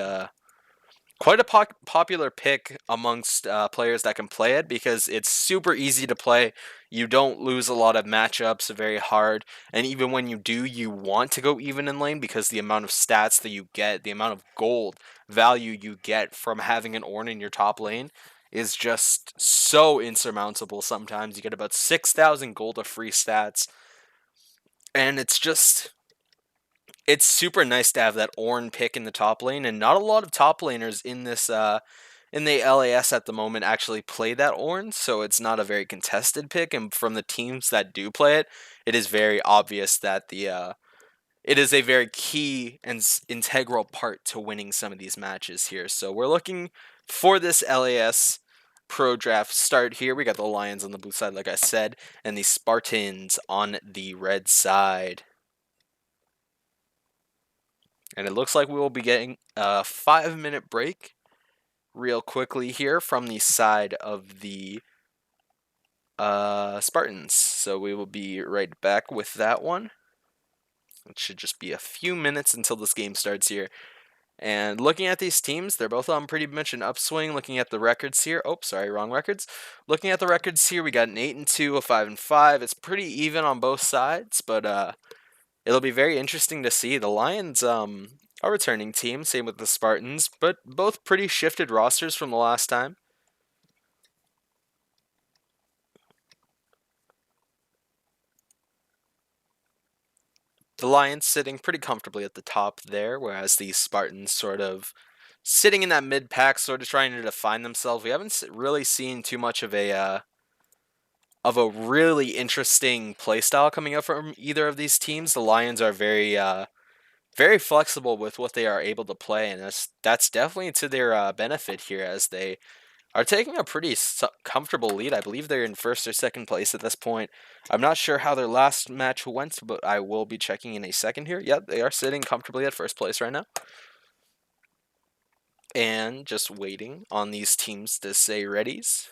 quite a popular pick amongst players that can play it, because it's super easy to play. You don't lose a lot of matchups very hard, and even when you do, you want to go even in lane, because the amount of stats that you get, the amount of gold value you get from having an Ornn in your top lane is just so insurmountable. Sometimes you get about 6,000 gold of free stats, and it's super nice to have that Ornn pick in the top lane, and not a lot of top laners in this in the LAS at the moment actually play that Ornn, so it's not a very contested pick. And from the teams that do play it, it is very obvious that it is a very key and integral part to winning some of these matches here. So we're looking for this LAS pro draft start here. We got the Lions on the blue side, like I said, and the Spartans on the red side. And it looks like we will be getting a 5-minute break real quickly here from the side of the Spartans. So we will be right back with that one. It should just be a few minutes until this game starts here. And looking at these teams, they're both on pretty much an upswing. Looking at the records here, oh, sorry, wrong records. Looking at the records here, we got an 8-2, a 5-5. It's pretty even on both sides, but it'll be very interesting to see. The Lions are a returning team, same with the Spartans, but both pretty shifted rosters from the last time. The Lions sitting pretty comfortably at the top there, whereas the Spartans sort of sitting in that mid pack, sort of trying to define themselves. We haven't really seen too much of a really interesting playstyle coming up from either of these teams. The Lions are very flexible with what they are able to play, and that's definitely to their benefit here as they are taking a pretty comfortable lead. I believe they're in first or second place at this point. I'm not sure how their last match went, but I will be checking in a second here. Yep, they are sitting comfortably at first place right now. And just waiting on these teams to say readies.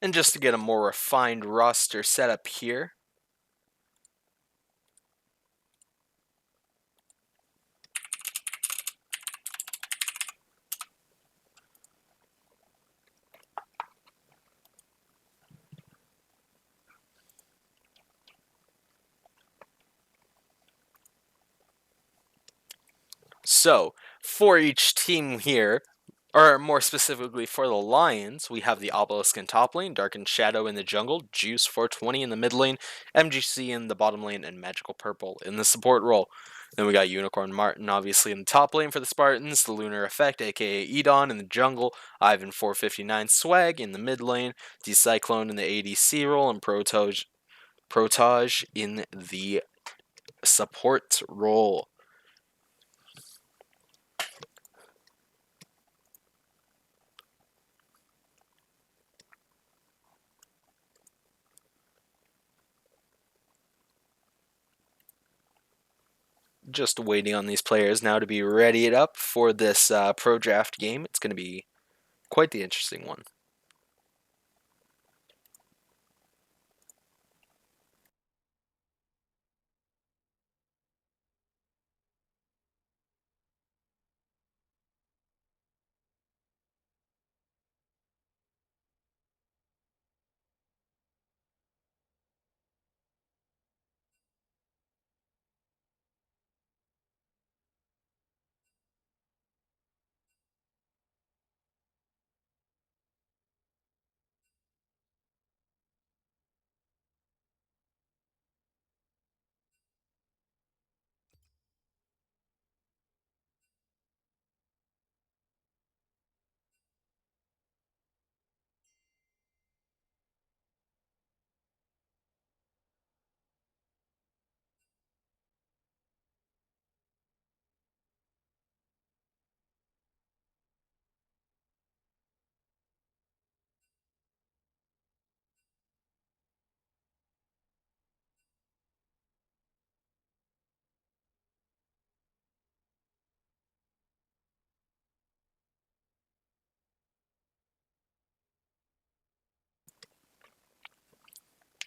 And just to get a more refined roster setup here, so for each team here, or more specifically for the Lions, we have the Obelisk in top lane, Darkened Shadow in the jungle, Juice 420 in the mid lane, MGC in the bottom lane, and Magical Purple in the support role. Then we got Unicorn Martin, obviously, in the top lane for the Spartans, the Lunar Effect, aka Edon, in the jungle, Ivan 459 Swag in the mid lane, Decyclone in the ADC role, and Protage in the support role. Just waiting on these players now to be readied up for this pro draft game. It's going to be quite the interesting one.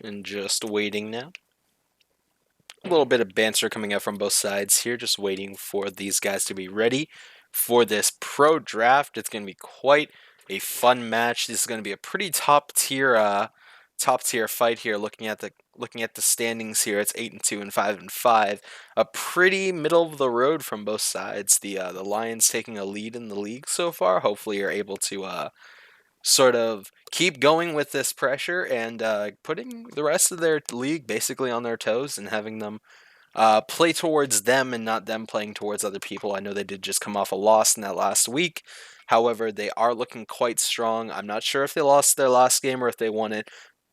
And just waiting now. A little bit of banter coming out from both sides here, just waiting for these guys to be ready for this pro draft. It's going to be quite a fun match. This is going to be a pretty top tier fight here. Looking at the standings here, it's 8-2 and 5-5. A pretty middle of the road from both sides. The Lions taking a lead in the league so far. Hopefully, you're able to sort of keep going with this pressure and putting the rest of their league basically on their toes and having them play towards them and not them playing towards other people. I know they did just come off a loss in that last week. However, they are looking quite strong. I'm not sure if they lost their last game or if they won it,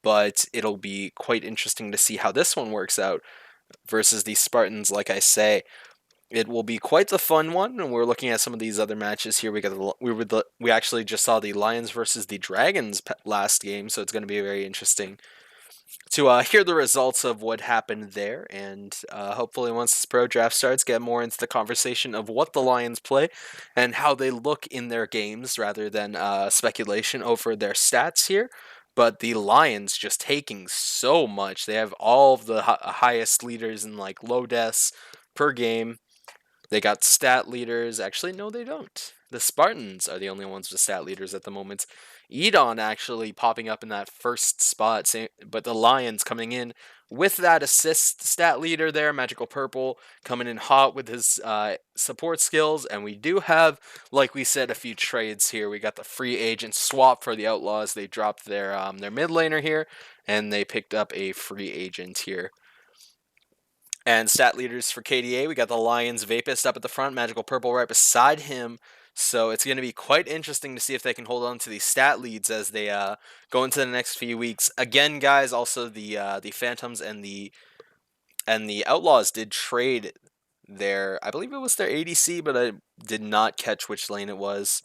but it'll be quite interesting to see how this one works out versus the Spartans. Like I say, it will be quite the fun one, and we're looking at some of these other matches here. We actually just saw the Lions versus the Dragons last game, so it's going to be very interesting to hear the results of what happened there, and hopefully once this pro draft starts, get more into the conversation of what the Lions play and how they look in their games rather than speculation over their stats here. But the Lions just taking so much. They have all of the highest leaders in like low deaths per game. They got stat leaders. Actually, no, they don't. The Spartans are the only ones with stat leaders at the moment. Edon actually popping up in that first spot, but the Lions coming in with that assist stat leader there, Magical Purple, coming in hot with his support skills. And we do have, like we said, a few trades here. We got the free agent swap for the Outlaws. They dropped their mid laner here, and they picked up a free agent here. And stat leaders for KDA, we got the Lions Vapist up at the front, Magical Purple right beside him. So it's going to be quite interesting to see if they can hold on to these stat leads as they go into the next few weeks. Again, guys, also the Phantoms and the Outlaws did trade their, I believe it was their ADC, but I did not catch which lane it was.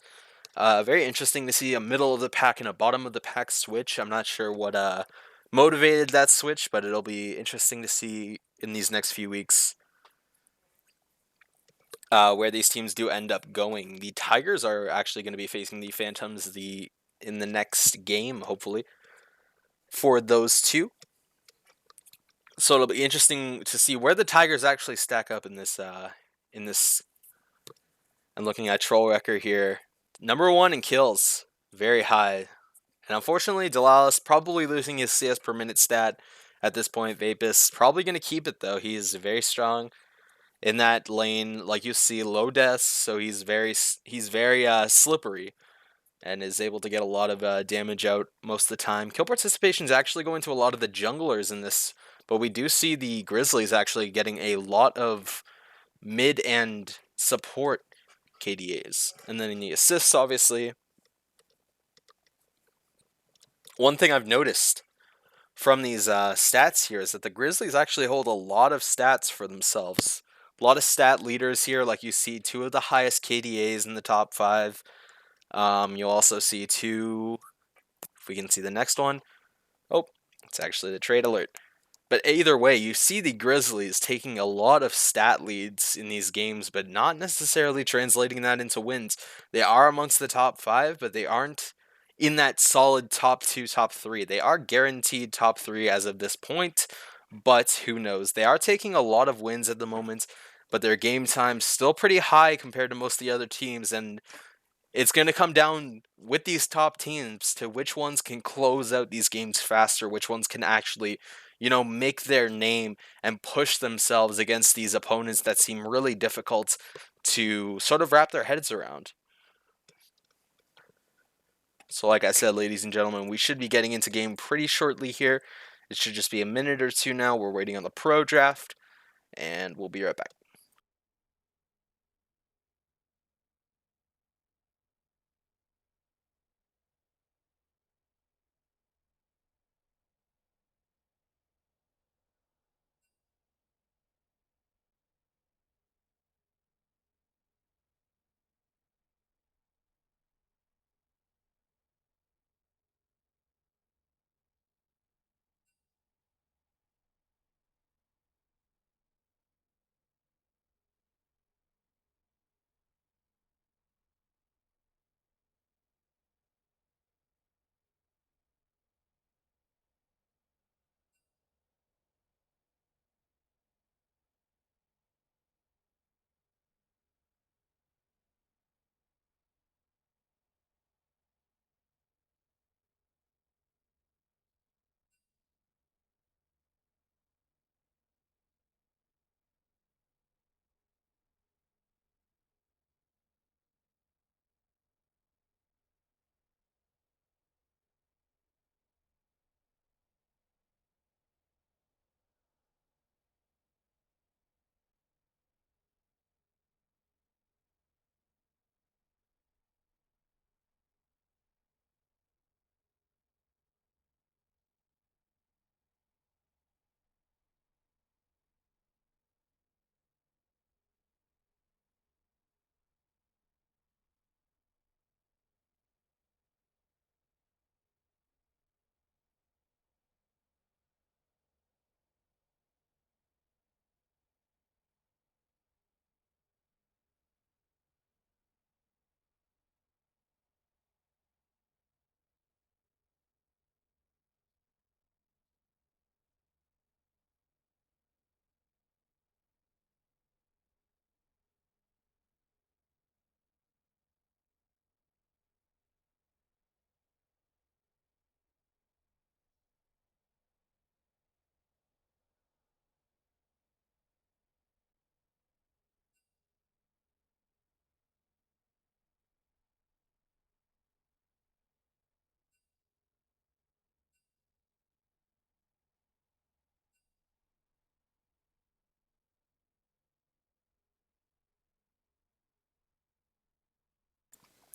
Very interesting to see a middle of the pack and a bottom of the pack switch. I'm not sure what motivated that switch, but it'll be interesting to see in these next few weeks where these teams do end up going. The Tigers are actually going to be facing the Phantoms in the next game, hopefully, for those two. So it'll be interesting to see where the Tigers actually stack up in this. I'm looking at Troll Wrecker here. Number 1 in kills, very high. And unfortunately, Delalis probably losing his CS per minute stat at this point. Vapus probably going to keep it, though. He's very strong in that lane. Like you see, low deaths, so he's very slippery and is able to get a lot of damage out most of the time. Kill participation is actually going to a lot of the junglers in this, but we do see the Grizzlies actually getting a lot of mid and support KDAs. And then in the assists, obviously, one thing I've noticed from these stats here is that the Grizzlies actually hold a lot of stats for themselves. A lot of stat leaders here, like you see 2 of the highest KDAs in the top 5. You'll also see 2, if we can see the next one. Oh, it's actually the trade alert. But either way, you see the Grizzlies taking a lot of stat leads in these games, but not necessarily translating that into wins. They are amongst the top 5, but they aren't in that solid top 2, top 3. They are guaranteed top 3 as of this point, but who knows? They are taking a lot of wins at the moment, but their game time's still pretty high compared to most of the other teams, and it's going to come down with these top teams to which ones can close out these games faster, which ones can actually, make their name and push themselves against these opponents that seem really difficult to sort of wrap their heads around. So like I said, ladies and gentlemen, we should be getting into game pretty shortly here. It should just be a minute or two now. We're waiting on the pro draft, and we'll be right back.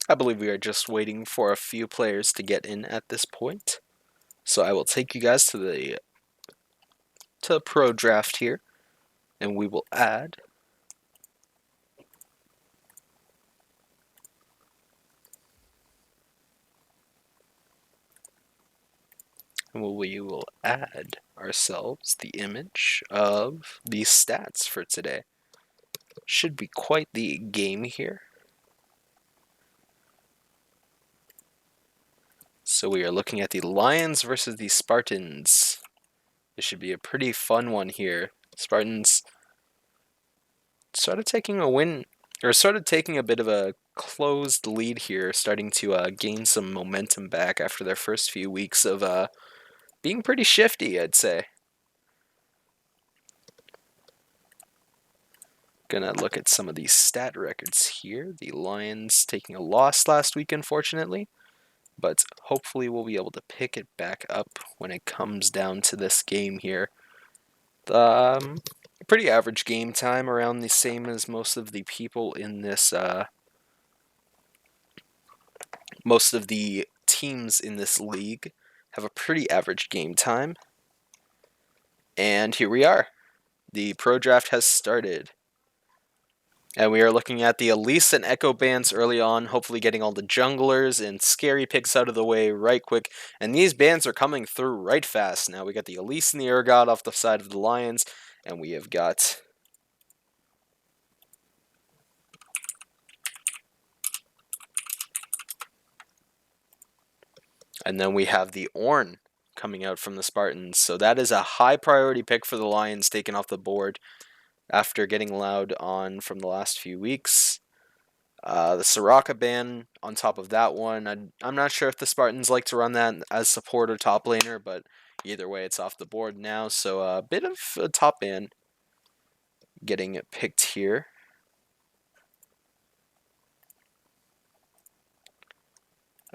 I believe we are just waiting for a few players to get in at this point. So I will take you guys to the pro draft here, and we will add we will add ourselves the image of the stats for today. Should be quite the game here. So we are looking at the Lions versus the Spartans. This should be a pretty fun one here. Spartans started taking a win, or started taking a bit of a closed lead here, starting to gain some momentum back after their first few weeks of being pretty shifty, I'd say. Gonna look at some of these stat records here. The Lions taking a loss last week, unfortunately, but hopefully we'll be able to pick it back up when it comes down to this game here. Pretty average game time, around the same as most of the people in this, most of the teams in this league have a pretty average game time. And here we are. The pro draft has started. And we are looking at the Elise and Echo bans early on, hopefully getting all the junglers and scary picks out of the way right quick. And these bans are coming through right fast. Now we got the Elise and the Urgot off the side of the Lions, and we have got and then we have the Ornn coming out from the Spartans. So that is a high priority pick for the Lions, taken off the board after getting allowed on from the last few weeks. The Soraka ban on top of that one. I'm not sure if the Spartans like to run that as support or top laner, but either way, it's off the board now. So a bit of a top ban getting picked here.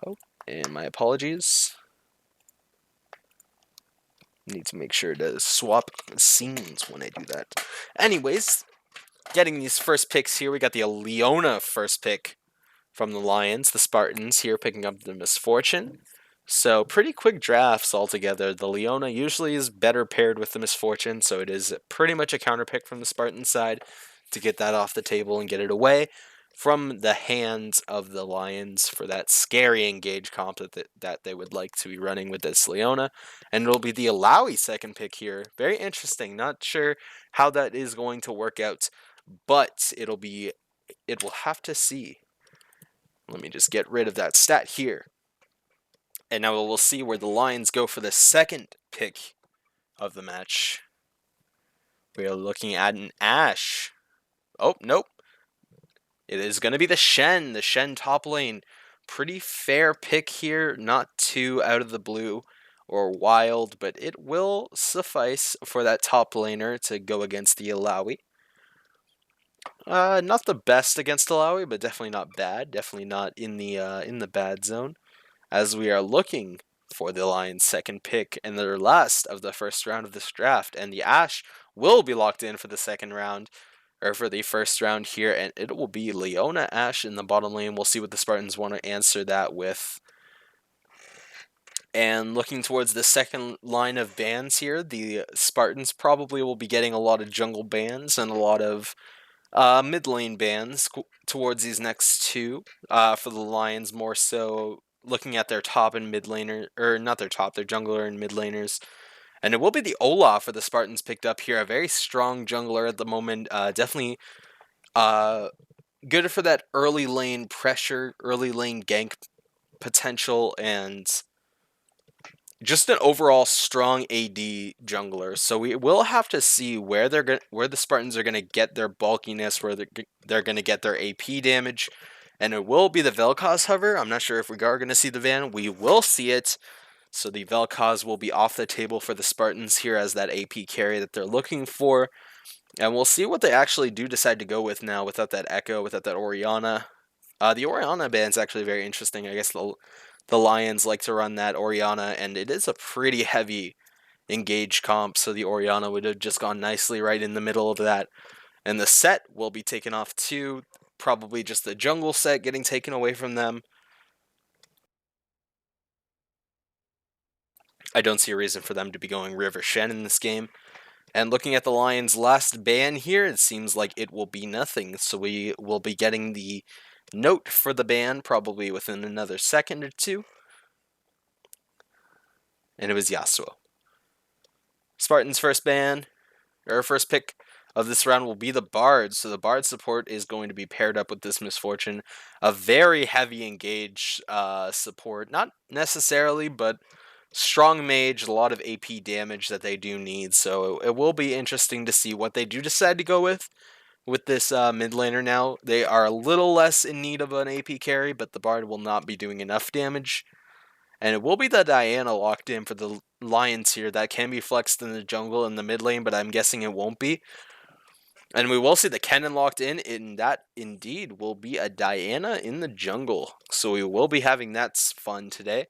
Oh, and my apologies. Need to make sure to swap scenes when I do that. Anyways, getting these first picks here, we got the Leona first pick from the Lions. The Spartans here picking up the Misfortune. So pretty quick drafts altogether. The Leona usually is better paired with the Misfortune, so it is pretty much a counter pick from the Spartan side to get that off the table and get it away from the hands of the Lions for that scary engage comp that they would like to be running with this Leona. And it'll be the Illaoi second pick here. Very interesting. Not sure how that is going to work out, but it will have to see. Let me just get rid of that stat here. And now we'll see where the Lions go for the second pick of the match. We are looking at an Ashe. Oh, nope. It is going to be the Shen top lane. Pretty fair pick here, not too out of the blue or wild, but it will suffice for that top laner to go against the Illaoi. Not the best against Illaoi, but definitely not bad. Definitely not in the bad zone. As we are looking for the Lions' second pick and their last of the first round of this draft, and the Ashe will be locked in for the second round, or for the first round here, and it will be Leona Ashe in the bottom lane. We'll see what the Spartans want to answer that with. And looking towards the second line of bans here, the Spartans probably will be getting a lot of jungle bans and a lot of mid lane bans towards these next two. For the Lions, more so looking at their top and mid laner, or not their top, their jungler and mid laners. And it will be the Olaf for the Spartans picked up here. A very strong jungler at the moment. Definitely good for that early lane pressure, early lane gank potential, and just an overall strong AD jungler. So we will have to see where the Spartans are gonna get their bulkiness, where they're gonna get their AP damage, and it will be the Vel'Koz hover. I'm not sure if we are gonna see the Van. We will see it. So the Vel'Koz will be off the table for the Spartans here as that AP carry that they're looking for. And we'll see what they actually do decide to go with now without that Echo, without that Orianna. The Orianna band's actually very interesting. I guess the Lions like to run that Orianna, and it is a pretty heavy engage comp, so the Orianna would have just gone nicely right in the middle of that. And the set will be taken off too. probably just the jungle set getting taken away from them. I don't see a reason for them to be going River Shen in this game. And looking at the Lions' last ban here, it seems like it will be nothing. So we will be getting the note for the ban probably within another second or two. And it was Yasuo. Spartan's first ban, or first pick of this round will be the Bard. So the Bard support is going to be paired up with this Misfortune. A very heavy engage support. Not necessarily, but strong mage, a lot of AP damage that they do need. So it will be interesting to see what they do decide to go with this mid laner now. They are a little less in need of an AP carry, but the Bard will not be doing enough damage. And it will be the Diana locked in for the Lions here. That can be flexed in the jungle in the mid lane, but I'm guessing it won't be. And we will see the Kennen locked in, and that indeed will be a Diana in the jungle. So we will be having that fun today.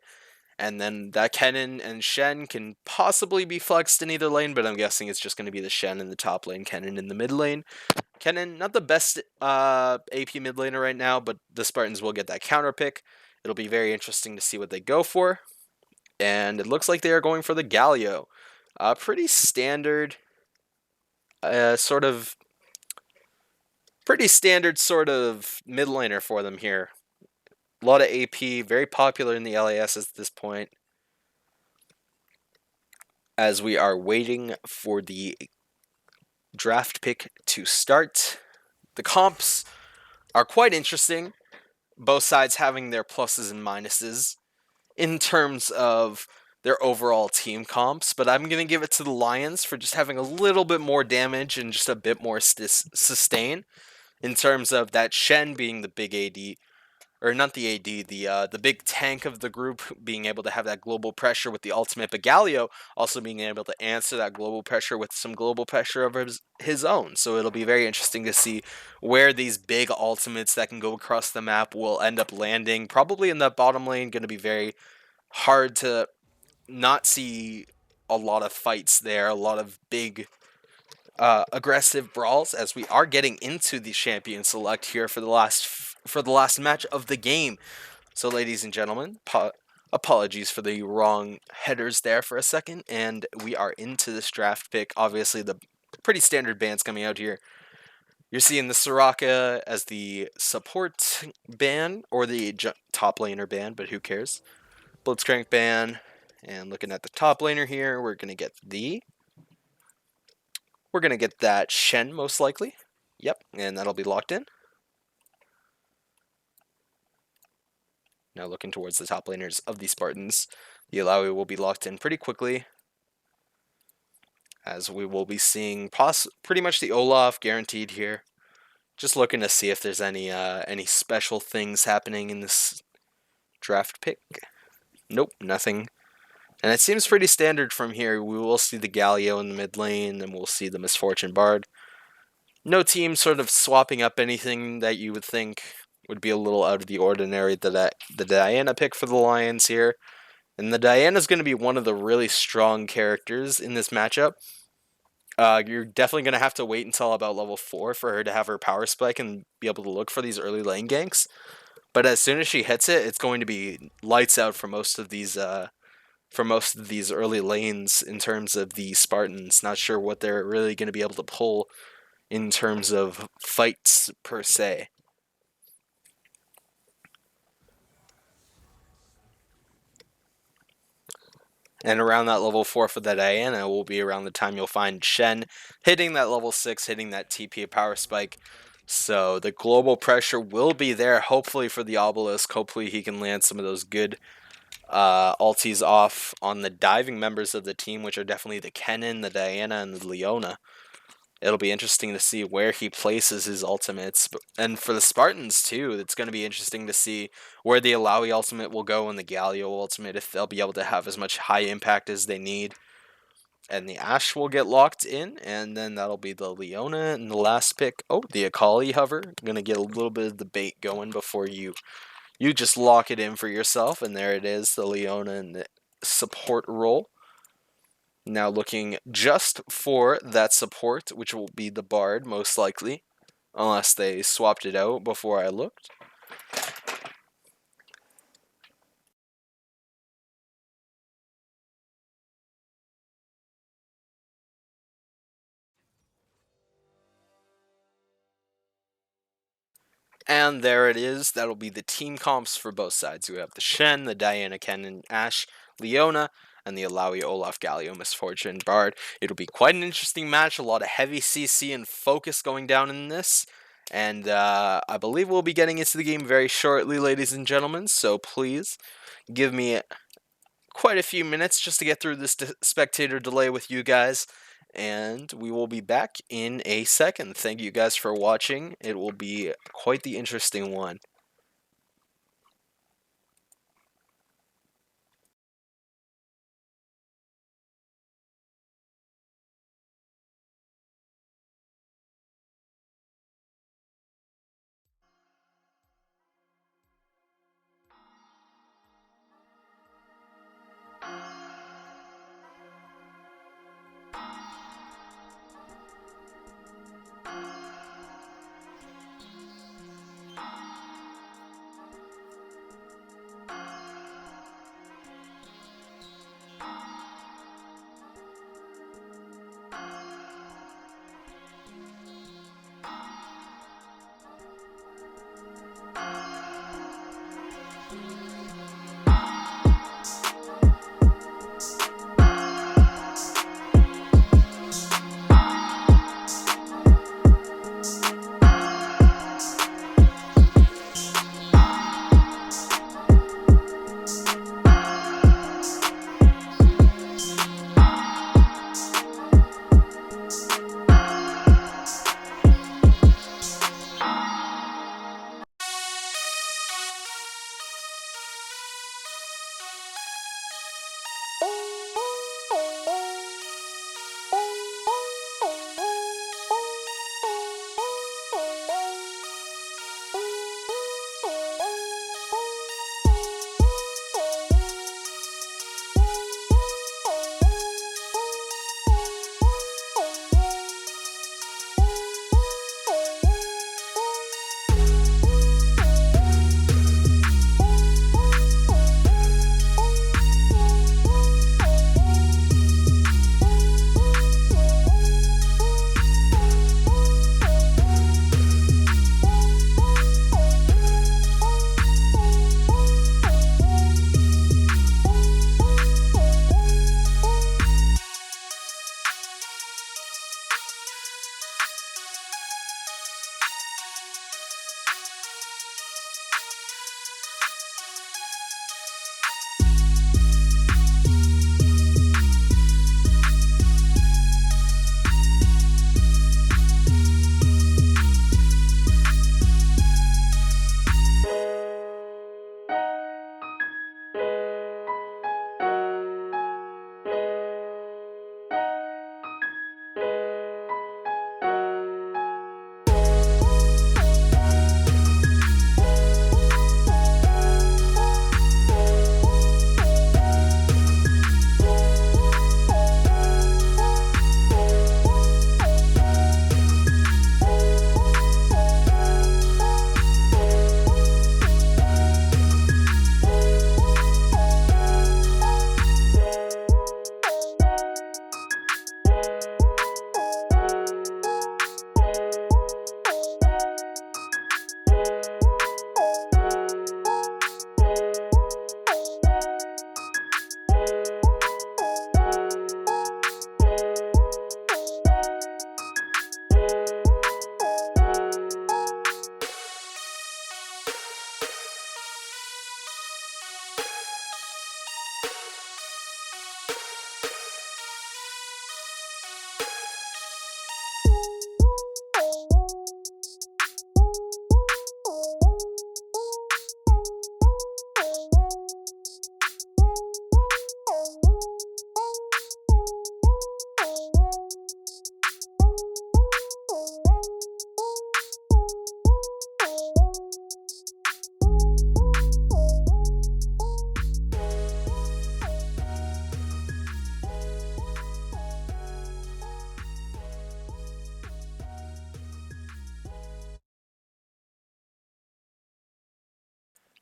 And then that Kennen and Shen can possibly be flexed in either lane, but I'm guessing it's just going to be the Shen in the top lane, Kennen in the mid lane. Kennen, not the best AP mid laner right now, but the Spartans will get that counter pick. It'll be very interesting to see what they go for. And it looks like they are going for the Galio. Pretty standard pretty standard sort of mid laner for them here. A lot of AP, very popular in the LAS at this point. As we are waiting for the draft pick to start. The comps are quite interesting, both sides having their pluses and minuses in terms of their overall team comps, but I'm going to give it to the Lions for just having a little bit more damage and just a bit more sustain in terms of that Shen being the big AD, or not the AD, the big tank of the group, being able to have that global pressure with the ultimate, but Galio also being able to answer that global pressure with some global pressure of his own. So it'll be very interesting to see where these big ultimates that can go across the map will end up landing. Probably in the bottom lane, going to be very hard to not see a lot of fights there, a lot of big aggressive brawls, as we are getting into the champion select here for the last match of the game. So, ladies and gentlemen, apologies for the wrong headers there for a second, and we are into this draft pick. Obviously, the pretty standard bans coming out here. You're seeing the Soraka as the support ban, or the top laner ban, but who cares? Blitzcrank ban, and looking at the top laner here, we're going to get that Shen, most likely. Yep, and that'll be locked in. Now looking towards the top laners of the Spartans. The Illaoi will be locked in pretty quickly, as we will be seeing pretty much the Olaf guaranteed here. Just looking to see if there's any special things happening in this draft pick. Nope, nothing. And it seems pretty standard from here. We will see the Galio in the mid lane, and we'll see the Misfortune Bard. No team sort of swapping up anything that you would think would be a little out of the ordinary. The Diana pick for the Lions here. And the Diana's going to be one of the really strong characters in this matchup. You're definitely going to have to wait until about level 4 for her to have her power spike and be able to look for these early lane ganks. But as soon as she hits it, it's going to be lights out for most of these early lanes in terms of the Spartans. Not sure what they're really going to be able to pull in terms of fights per se. And around that level 4 for the Diana will be around the time you'll find Shen hitting that level 6, hitting that TP power spike. So the global pressure will be there, hopefully, for the Obelisk. Hopefully he can land some of those good ultis off on the diving members of the team, which are definitely the Kennen, the Diana, and the Leona. It'll be interesting to see where he places his ultimates. And for the Spartans, too, it's going to be interesting to see where the Illaoi ultimate will go and the Galio ultimate, if they'll be able to have as much high impact as they need. And the Ashe will get locked in, and then that'll be the Leona and the last pick. Oh, the Akali hover. Going to get a little bit of the bait going before you just lock it in for yourself. And there it is, the Leona and the support role. Now looking just for that support, which will be the Bard, most likely. unless they swapped it out before I looked. And there it is. That'll be the team comps for both sides. We have the Shen, the Diana, Ken, and Ashe, Leona, and the Alawi, Olaf, Galio, Misfortune, Bard. It'll be quite an interesting match. A lot of heavy CC and focus going down in this. And I believe we'll be getting into the game very shortly, ladies and gentlemen. So please give me quite a few minutes just to get through this spectator delay with you guys. And we will be back in a second. Thank you guys for watching. It will be quite the interesting one.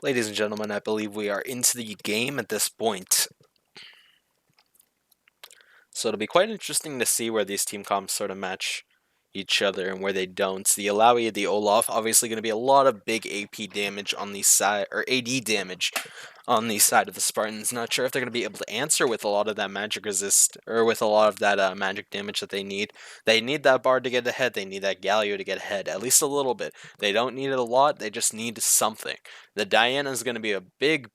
Ladies and gentlemen, I believe we are into the game at this point. So it'll be quite interesting to see where these team comps sort of match each other and where they don't. The Illaoi, the Olaf, obviously going to be a lot of big AP damage on the side, or AD damage on the side of the Spartans. Not sure if they're going to be able to answer with a lot of that magic resist, or with a lot of that magic damage that they need. They need that Bard to get ahead. They need that Galio to get ahead, at least a little bit. They don't need it a lot. They just need something. The Diana is going to be a big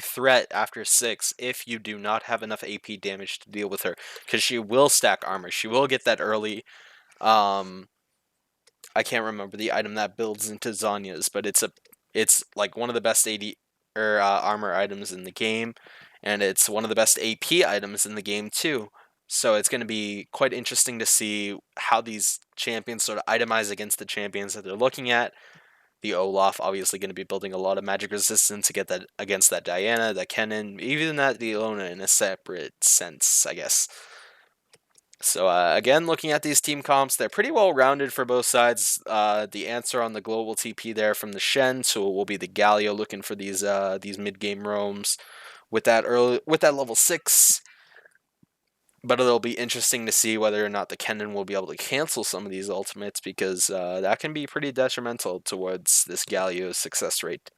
threat after 6 if you do not have enough AP damage to deal with her, because she will stack armor. She will get that early. I can't remember the item that builds into Zanya's, but it's like one of the best AD or armor items in the game, and it's one of the best AP items in the game too. So it's going to be quite interesting to see how these champions sort of itemize against the champions that they're looking at. The Olaf obviously going to be building a lot of magic resistance to get that against that Diana, that Kennen, even that Leona in a separate sense, I guess. So again, looking at these team comps, they're pretty well rounded for both sides. The answer on the global TP there from the Shen, so it will be the Galio looking for these mid game roams with that level 6. But it'll be interesting to see whether or not the Kennen will be able to cancel some of these ultimates, because that can be pretty detrimental towards this Galio's success rate.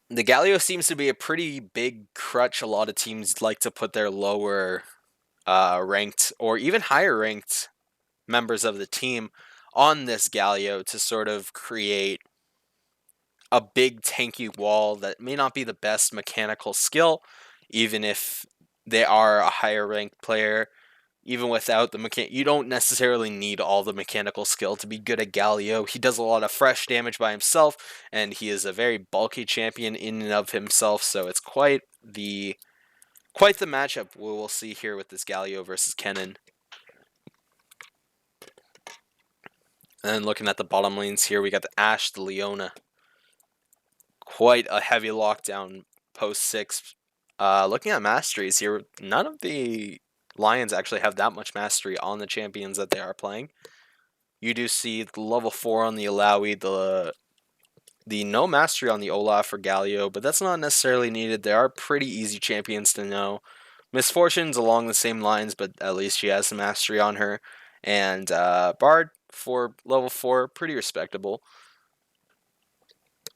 The Galio seems to be a pretty big crutch. A lot of teams like to put their lower ranked or even higher ranked members of the team on this Galio to sort of create a big tanky wall that may not be the best mechanical skill, even if they are a higher ranked player. Even without the you don't necessarily need all the mechanical skill to be good at Galio. He does a lot of fresh damage by himself, and he is a very bulky champion in and of himself, so it's quite the matchup we will see here with this Galio versus Kennen. And then looking at the bottom lanes here, we got the Ashe, the Leona. Quite a heavy lockdown post 6. Looking at masteries here, none of the Lions actually have that much mastery on the champions that they are playing. You do see the level 4 on the Illaoi, the no mastery on the Olaf or Galio, but that's not necessarily needed. They are pretty easy champions to know. Misfortune's along the same lines, but at least she has some mastery on her. And Bard for level 4, pretty respectable.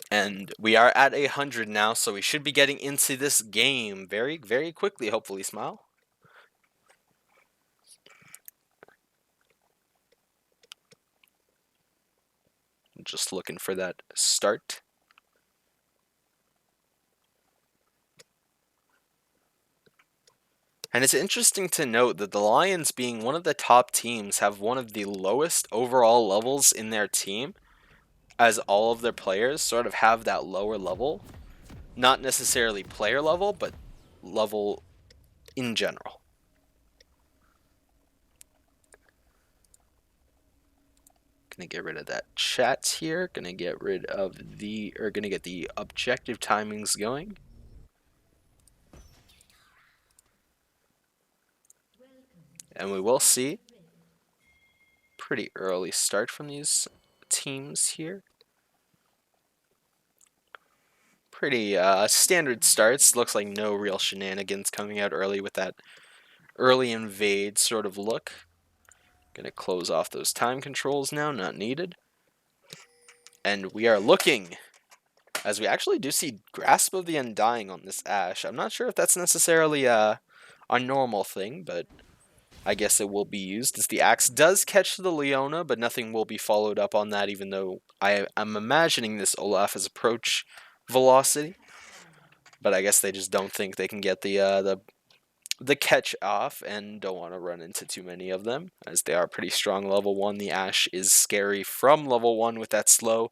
And we are at 100 now, so we should be getting into this game very, very quickly, hopefully, Smile. Just looking for that start. And it's interesting to note that the Lions, being one of the top teams, have one of the lowest overall levels in their team, as all of their players sort of have that lower level. Not necessarily player level, but level in general. Gonna get rid of that chat here. Gonna get rid of gonna get the objective timings going. And we will see pretty early start from these teams here. Pretty standard starts. Looks like no real shenanigans coming out early with that early invade sort of look. Gonna close off those time controls now, not needed. And we are looking, as we actually do see Grasp of the Undying on this Ashe. I'm not sure if that's necessarily a normal thing, but I guess it will be used, as the axe does catch the Leona, but nothing will be followed up on that, even though I'm imagining this Olaf as approach velocity. But I guess they just don't think they can get the catch off, and don't want to run into too many of them, as they are pretty strong level 1. The Ashe is scary from level 1 with that slow,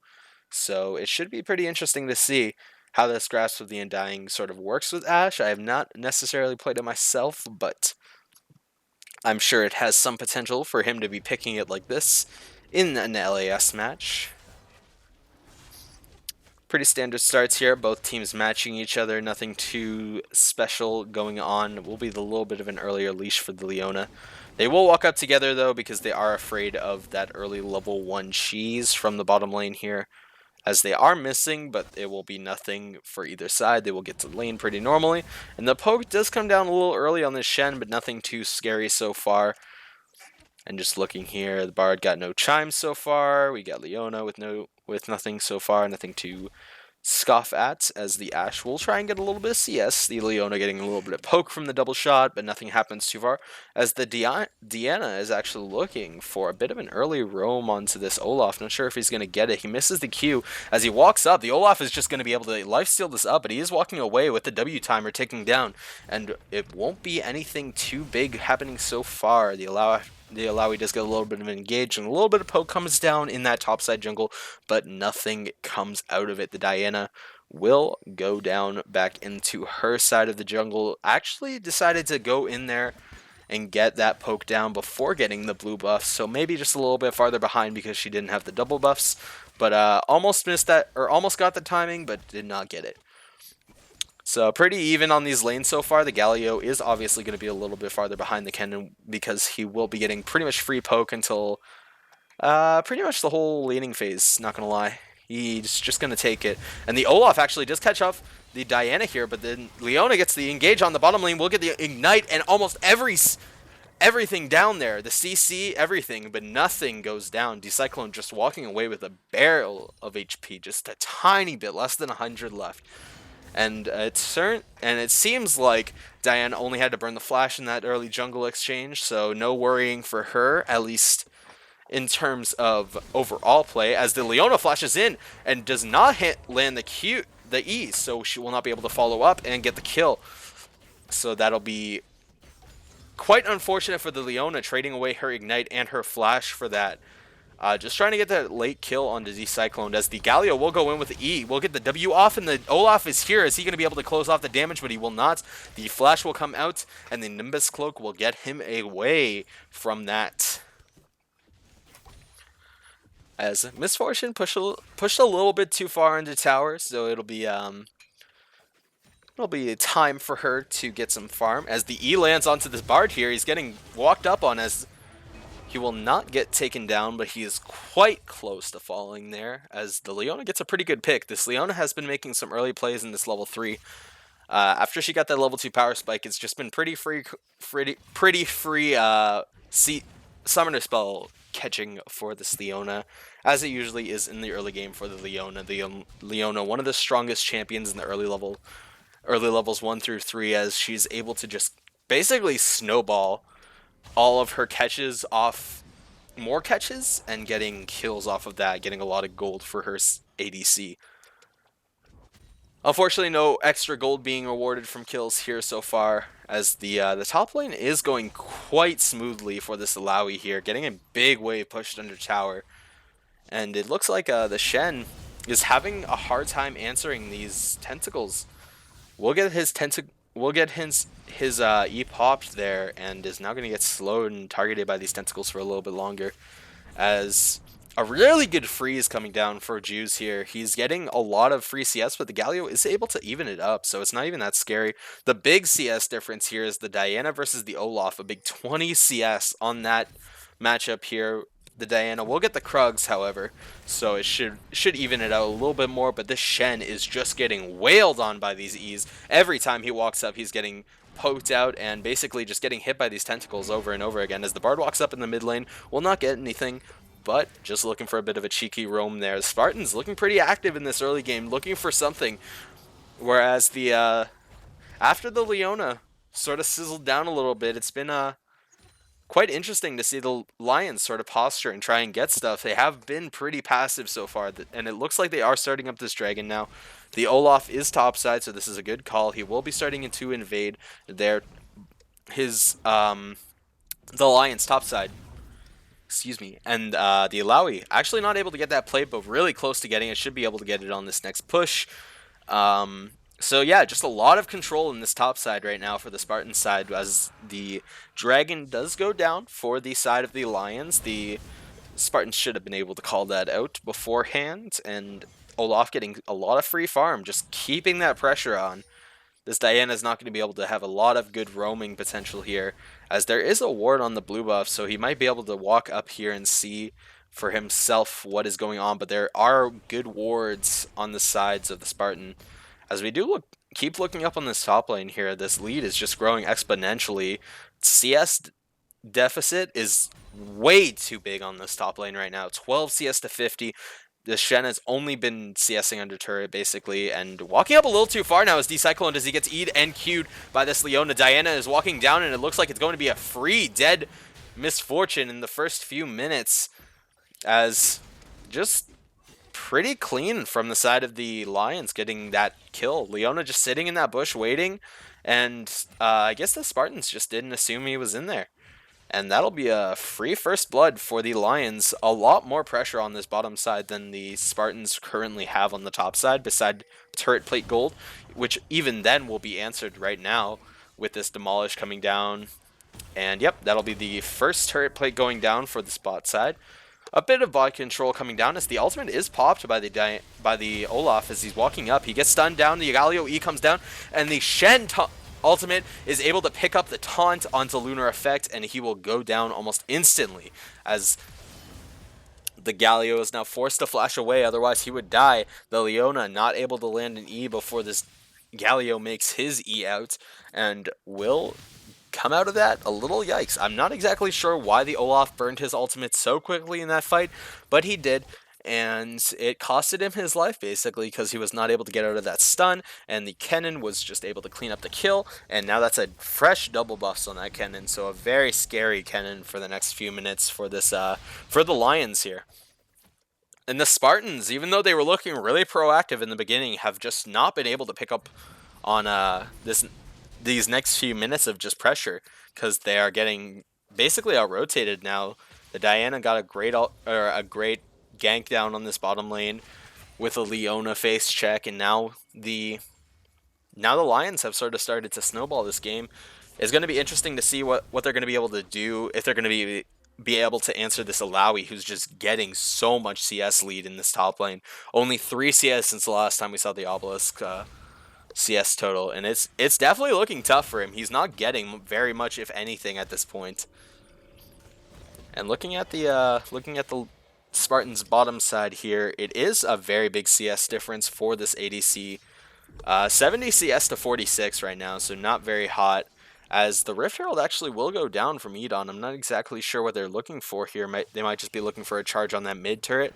so it should be pretty interesting to see how this Grasp of the Undying sort of works with Ashe. I have not necessarily played it myself, but I'm sure it has some potential for him to be picking it like this in an LAS match. Pretty standard starts here, both teams matching each other, nothing too special going on. It will be the little bit of an earlier leash for the Leona. They will walk up together though, because they are afraid of that early level 1 cheese from the bottom lane here, as they are missing, but it will be nothing for either side. They will get to lane pretty normally. And the poke does come down a little early on this Shen, but nothing too scary so far. And just looking here, the Bard got no chimes so far. We got Leona with nothing so far, nothing to scoff at, as the Ashe will try and get a little bit of CS. The Leona getting a little bit of poke from the double shot, but nothing happens too far, as the Diana is actually looking for a bit of an early roam onto this Olaf. Not sure if he's going to get it. He misses the Q as he walks up. The Olaf is just going to be able to lifesteal this up, but he is walking away with the W timer ticking down, and it won't be anything too big happening so far. The Illaoi does get a little bit of engage, and a little bit of poke comes down in that topside jungle, but nothing comes out of it. The Diana will go down back into her side of the jungle. Actually decided to go in there and get that poke down before getting the blue buffs, so maybe just a little bit farther behind because she didn't have the double buffs, but almost missed that, or almost got the timing, but did not get it. So pretty even on these lanes so far. The Galio is obviously going to be a little bit farther behind the Kennen because he will be getting pretty much free poke until pretty much the whole laning phase, not going to lie. He's just going to take it. And the Olaf actually does catch up the Diana here, but then Leona gets the engage on the bottom lane. We'll get the ignite and almost everything down there. The CC, everything, but nothing goes down. Decyclone just walking away with a barrel of HP, just a tiny bit, less than 100 left. And it seems like Diana only had to burn the flash in that early jungle exchange, so no worrying for her, at least in terms of overall play, as the Leona flashes in and does not land the E, so she will not be able to follow up and get the kill. So that'll be quite unfortunate for the Leona, trading away her ignite and her flash for that. Just trying to get that late kill on the Decyclone, as the Galio will go in with the E. We'll get the W off, and the Olaf is here. Is he going to be able to close off the damage? But he will not. The flash will come out, and the Nimbus Cloak will get him away from that. As Miss Fortune pushed a little bit too far into tower, so it'll be time for her to get some farm. As the E lands onto this Bard here, he's getting walked up on, as he will not get taken down, but he is quite close to falling there, as the Leona gets a pretty good pick. This Leona has been making some early plays in this level 3. After she got that level 2 power spike, it's just been pretty free summoner spell catching for this Leona, as it usually is in the early game for the Leona. The Leona, one of the strongest champions in the early levels 1 through 3, as she's able to just basically snowball all of her catches off more catches and getting kills off of that, getting a lot of gold for her ADC. Unfortunately, no extra gold being awarded from kills here so far, as the top lane is going quite smoothly for this Illaoi here, getting a big wave pushed under tower. And it looks like the Shen is having a hard time answering these tentacles. We'll get his E popped there, and is now going to get slowed and targeted by these tentacles for a little bit longer, as a really good freeze coming down for Juice here. He's getting a lot of free CS, but the Galio is able to even it up, so it's not even that scary. The big CS difference here is the Diana versus the Olaf, a big 20 CS on that matchup here. The Diana will get the Krugs, however, so it should even it out a little bit more, but this Shen is just getting wailed on by these E's. Every time he walks up, he's getting poked out and basically just getting hit by these tentacles over and over again. As the Bard walks up in the mid lane, will not get anything, but just looking for a bit of a cheeky roam there. The Spartans looking pretty active in this early game, looking for something, whereas the after the Leona sort of sizzled down a little bit, it's been quite interesting to see the Lions sort of posture and try and get stuff. They have been pretty passive so far, and it looks like they are starting up this dragon now. The Olaf is topside, so this is a good call. He will be starting to invade the Lions topside. Excuse me. And the Illaoi actually not able to get that play, but really close to getting it. Should be able to get it on this next push. So yeah, just a lot of control in this top side right now for the Spartan side, as the dragon does go down for the side of the Lions. The Spartans should have been able to call that out beforehand, and Olaf getting a lot of free farm, just keeping that pressure on. This Diana is not going to be able to have a lot of good roaming potential here, as there is a ward on the blue buff, so he might be able to walk up here and see for himself what is going on, but there are good wards on the sides of the Spartan. As we do keep looking up on this top lane here, this lead is just growing exponentially. CS deficit is way too big on this top lane right now. 12 CS to 50. The Shen has only been CSing under turret, basically, and walking up a little too far now as D-Cyclone as he gets E'd and Q'd by this Leona. Diana is walking down, and it looks like it's going to be a free dead misfortune in the first few minutes, as just pretty clean from the side of the Lions getting that kill. Leona just sitting in that bush waiting, and I guess the Spartans just didn't assume he was in there. And that'll be a free first blood for the Lions. A lot more pressure on this bottom side than the Spartans currently have on the top side, beside turret plate gold, which even then will be answered right now with this demolish coming down. And yep, that'll be the first turret plate going down for the spot side. A bit of bot control coming down as the ultimate is popped by the Olaf as he's walking up. He gets stunned down, the Galio E comes down, and the Shen ultimate is able to pick up the taunt onto Lunar Effect, and he will go down almost instantly as the Galio is now forced to flash away, otherwise he would die. The Leona not able to land an E before this Galio makes his E out, and will come out of that a little yikes. I'm not exactly sure why the Olaf burned his ultimate so quickly in that fight, but he did. And it costed him his life, basically, because he was not able to get out of that stun, and the Kennen was just able to clean up the kill, and now that's a fresh double buffs on that Kennen, so a very scary Kennen for the next few minutes for this, for the Lions here. And the Spartans, even though they were looking really proactive in the beginning, have just not been able to pick up on these next few minutes of just pressure, because they are getting basically out-rotated now. The Diana got a great gank down on this bottom lane with a Leona face check, and now the Lions have sort of started to snowball this game. It's going to be interesting to see what they're going to be able to do, if they're going to be able to answer this Alawi, who's just getting so much CS lead in this top lane. Only 3 CS since the last time we saw the Obelisk CS total, and it's definitely looking tough for him. He's not getting very much, if anything, at this point. And looking at the Spartans bottom side here, it is a very big CS difference for this ADC. 70 CS to 46 right now, so not very hot, as the Rift Herald actually will go down from Edon. I'm not exactly sure what they're looking for here. They might just be looking for a charge on that mid turret.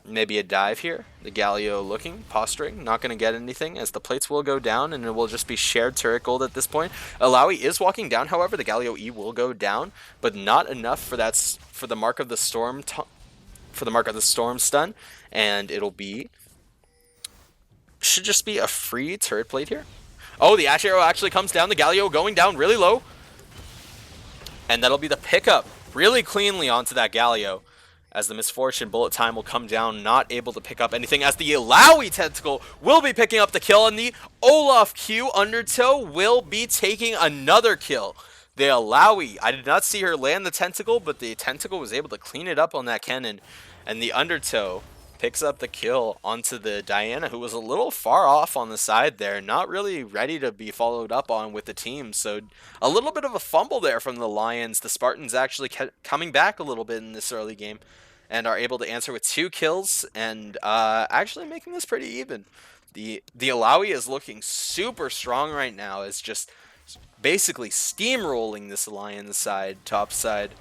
Maybe a dive here. The Galio looking, posturing, not going to get anything, as the plates will go down, and it will just be shared turret gold at this point. Alawi is walking down, however. The Galio E will go down, but not enough for the Mark of the Storm stun, and should just be a free turret plate here. Oh, the Ash Arrow actually comes down. The Galio going down really low, and that'll be the pickup really cleanly onto that Galio, as the Misfortune bullet time will come down, not able to pick up anything, as the Alawi Tentacle will be picking up the kill, and the Olaf Q Undertow will be taking another kill. The Alawi, I did not see her land the Tentacle, but the Tentacle was able to clean it up on that Kennen, and the Undertow picks up the kill onto the Diana, who was a little far off on the side there, not really ready to be followed up on with the team. So a little bit of a fumble there from the Lions. The Spartans actually kept coming back a little bit in this early game, and are able to answer with 2 kills, and actually making this pretty even. The Alawi is looking super strong right now, is just basically steamrolling this Lions side, top side.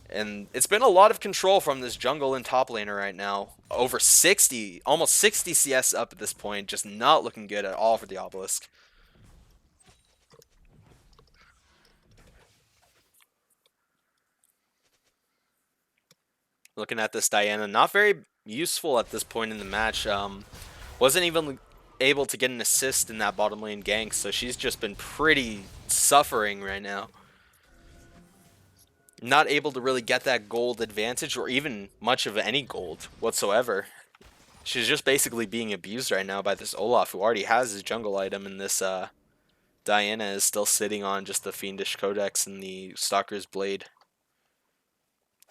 And it's been a lot of control from this jungle and top laner right now. Over 60, almost 60 CS up at this point, just not looking good at all for the Obelisk. Looking at this Diana, not very useful at this point in the match. Wasn't even able to get an assist in that bottom lane gank, so she's just been pretty suffering right now. Not able to really get that gold advantage, or even much of any gold whatsoever. She's just basically being abused right now by this Olaf, who already has his jungle item, and this Diana is still sitting on just the Fiendish Codex and the Stalker's Blade.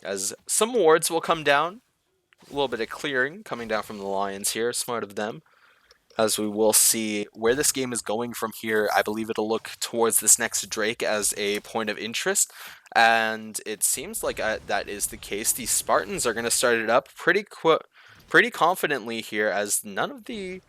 As some wards will come down, a little bit of clearing coming down from the Lions here, smart of them. As we will see where this game is going from here, I believe it'll look towards this next Drake as a point of interest, And it seems like that is the case. The Spartans are going to start it up pretty confidently here, as none of the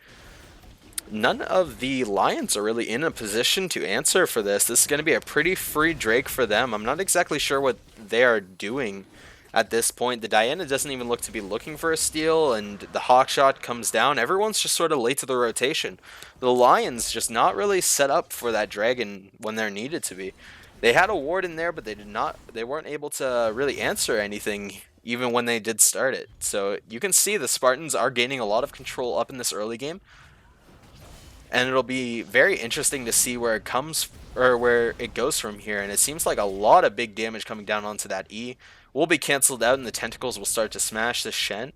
Lions are really in a position to answer for this. This is going to be a pretty free Drake for them. I'm not exactly sure what they are doing at this point. The Diana doesn't even look to be looking for a steal, and the Hawkshot comes down. Everyone's just sort of late to the rotation. The Lions just not really set up for that Dragon when they're needed to be. They had a ward in there, but they weren't able to really answer anything even when they did start it. So you can see the Spartans are gaining a lot of control up in this early game. And it'll be very interesting to see where it comes, or where it goes from here. And it seems like a lot of big damage coming down onto that E will be canceled out, and the tentacles will start to smash the Shen.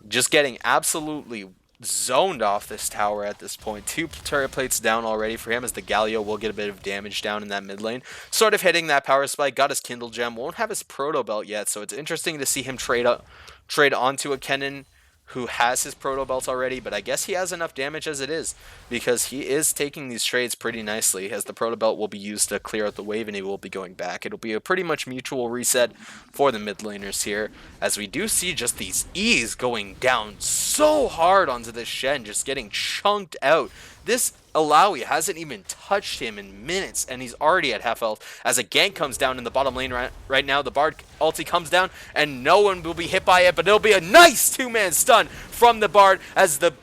Just getting absolutely zoned off this tower at this point. 2 turret plates down already for him, as the Galio will get a bit of damage down in that mid lane. Sort of hitting that power spike, got his Kindle Gem, won't have his Proto Belt yet, so it's interesting to see him trade onto a Kennen who has his Proto Belt already, but I guess he has enough damage as it is, because he is taking these trades pretty nicely, as the Proto Belt will be used to clear out the wave and he will be going back. It'll be a pretty much mutual reset for the mid laners here, as we do see just these E's going down so hard onto this Shen, just getting chunked out. This Alawi hasn't even touched him in minutes, and he's already at half health. As a gank comes down in the bottom lane right now, the Bard ulti comes down, and no one will be hit by it, but it'll be a nice two-man stun from the Bard, as the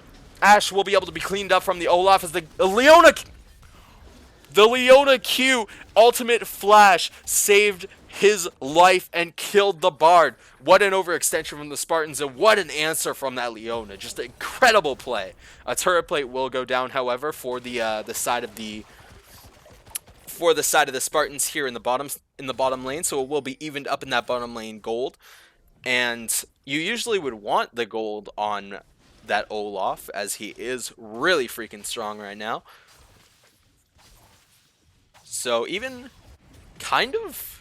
Ashe will be able to be cleaned up from the Olaf, as the Leona Q ultimate flash saved his life and killed the Bard. What an overextension from the Spartans, and what an answer from that Leona. Just an incredible play. A turret plate will go down, however, for the side of the Spartans here in the bottom lane, so it will be evened up in that bottom lane gold. And you usually would want the gold on that Olaf, as he is really freaking strong right now. So even kind of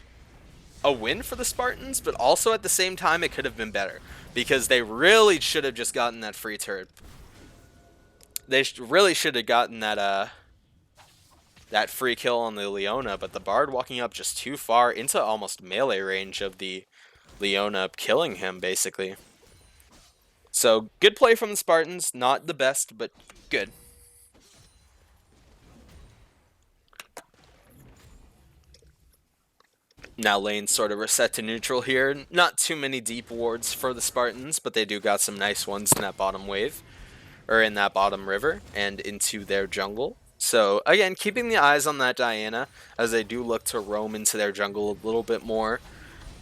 a win for the Spartans, but also at the same time it could have been better, because they really should have just gotten that free turret. They really should have gotten that free kill on the Leona, but the Bard walking up just too far into almost melee range of the Leona, killing him basically. So good play from the Spartans, not the best, but good. Now lane's sort of reset to neutral here. Not too many deep wards for the Spartans, but they do got some nice ones in that bottom wave, or in that bottom river, and into their jungle. So again, keeping the eyes on that Diana, as they do look to roam into their jungle a little bit more.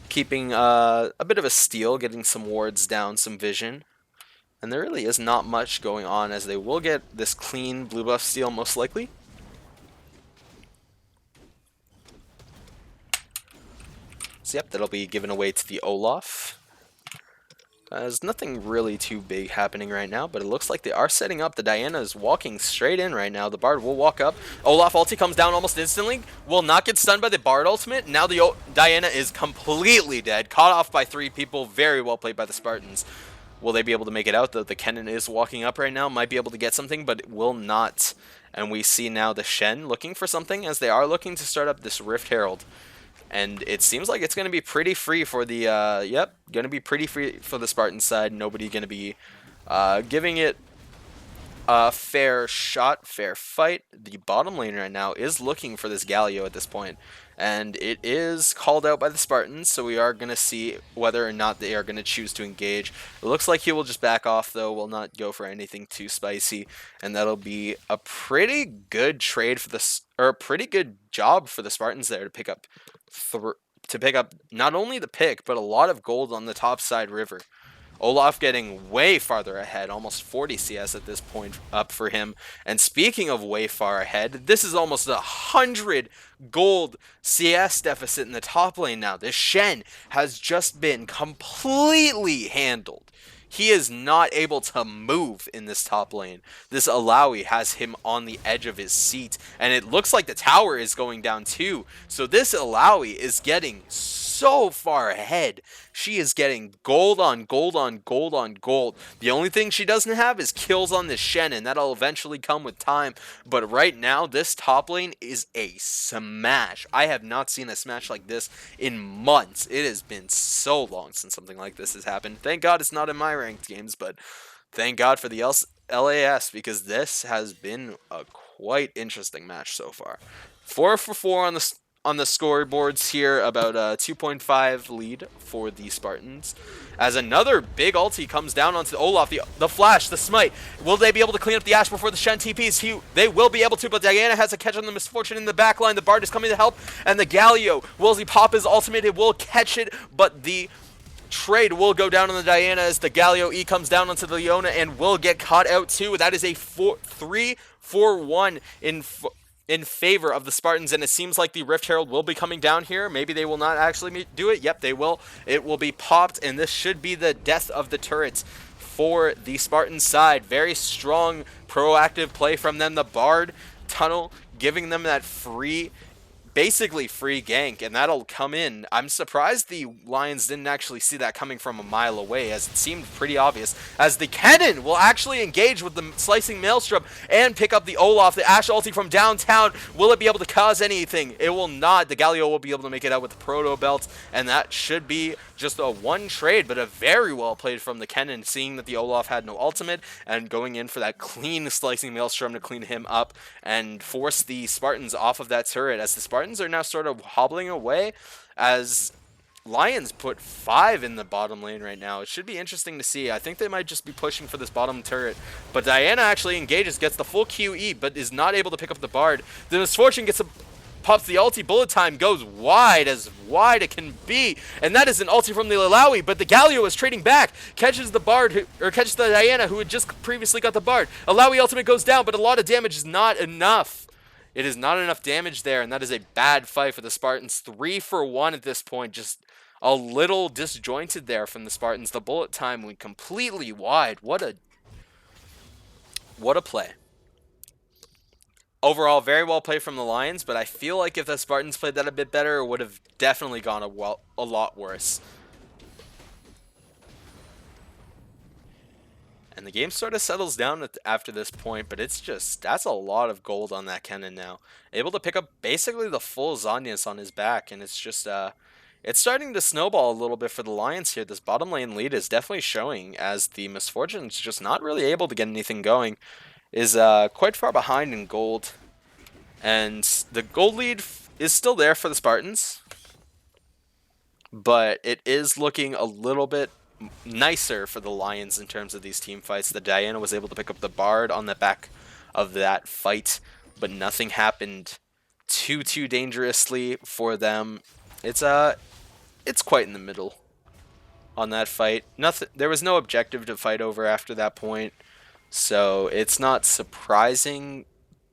Keeping a bit of a steal, getting some wards down, some vision. And there really is not much going on, as they will get this clean blue buff steal most likely. So yep, that'll be given away to the Olaf. There's nothing really too big happening right now, but it looks like they are setting up. The Diana is walking straight in right now. The Bard will walk up. Olaf ulti comes down almost instantly. Will not get stunned by the Bard ultimate. Now the Diana is completely dead. Caught off by 3 people. Very well played by the Spartans. Will they be able to make it out? The Kennen is walking up right now. Might be able to get something, but it will not. And we see now the Shen looking for something, as they are looking to start up this Rift Herald. And it seems like it's going to be pretty free for the, going to be pretty free for the Spartan side. Nobody going to be giving it a fair shot, fair fight. The bottom lane right now is looking for this Galio at this point, and it is called out by the Spartans, so we are going to see whether or not they are going to choose to engage. It looks like he will just back off, though, will not go for anything too spicy, and that'll be a pretty good trade for the, or a pretty good job for the Spartans there to pick up not only the pick, but a lot of gold on the top side river. Olaf getting way farther ahead, almost 40 CS at this point up for him. And speaking of way far ahead, this is almost 100 gold CS deficit in the top lane now. This Shen has just been completely handled. He is not able to move in this top lane. This Alawi has him on the edge of his seat, and it looks like the tower is going down too. So this Alawi is getting so far ahead. She is getting gold on gold on gold on gold. The only thing she doesn't have is kills on this Shen, and that'll eventually come with time. But right now, this top lane is a smash. I have not seen a smash like this in months. It has been so long since something like this has happened. Thank God it's not in my ranked games, but thank God for the LAS, because this has been a quite interesting match so far. 4 for 4 on the scoreboards here, about a 2.5 lead for the Spartans. As another big ulti comes down onto Olaf, the flash, the smite. Will they be able to clean up the Ashe before the Shen TPs? They will be able to, but Diana has a catch on the Misfortune in the backline. The Bard is coming to help, and the Galio, will he pop his ultimate? It will catch it, but the trade will go down on the Diana as the Galio E comes down onto the Leona and will get caught out too. That is a 3-4-1 in favor of the Spartans, and it seems like the Rift Herald will be coming down here. Maybe they will not actually do it. Yep, they will. It will be popped, and this should be the death of the turrets for the Spartan side. Very strong, proactive play from them. The Bard tunnel giving them that basically free gank, and that'll come in. I'm surprised the Lions didn't actually see that coming from a mile away, as it seemed pretty obvious, as the Kennen will actually engage with the Slicing Maelstrom and pick up the Olaf, the Ashe ulti from downtown. Will it be able to cause anything? It will not. The Galio will be able to make it out with the Proto Belt, and that should be just a one trade, but a very well played from the Kennen, seeing that the Olaf had no ultimate, and going in for that clean Slicing Maelstrom to clean him up and force the Spartans off of that turret, as the Spartans are now sort of hobbling away, as Lions put 5 in the bottom lane right now. It should be interesting to see. I think they might just be pushing for this bottom turret, but Diana actually engages, gets the full QE, but is not able to pick up the Bard. The Misfortune pops the ulti. Bullet time goes wide as wide it can be, and that is an ulti from the Illaoi, but the Galio is trading back, catches the Bard, or catches the Diana, who had just previously got the Bard. Illaoi ultimate goes down, but a lot of damage is not enough. It is not enough damage there, and that is a bad fight for the Spartans. 3 for 1 at this point, just a little disjointed there from the Spartans. The bullet time went completely wide. What a play. Overall, very well played from the Lions, but I feel like if the Spartans played that a bit better, it would have definitely gone a lot worse. And the game sort of settles down after this point, but it's just, that's a lot of gold on that Kennen now. Able to pick up basically the full Zhonya's on his back, and it's just, it's starting to snowball a little bit for the Lions here. This bottom lane lead is definitely showing, as the Misfortune's just not really able to get anything going. Is quite far behind in gold, and the gold lead is still there for the Spartans, but it is looking a little bit nicer for the Lions in terms of these team fights. The Diana was able to pick up the Bard on the back of that fight, but nothing happened too dangerously for them. It's quite in the middle on that fight. There was no objective to fight over after that point. So it's not surprising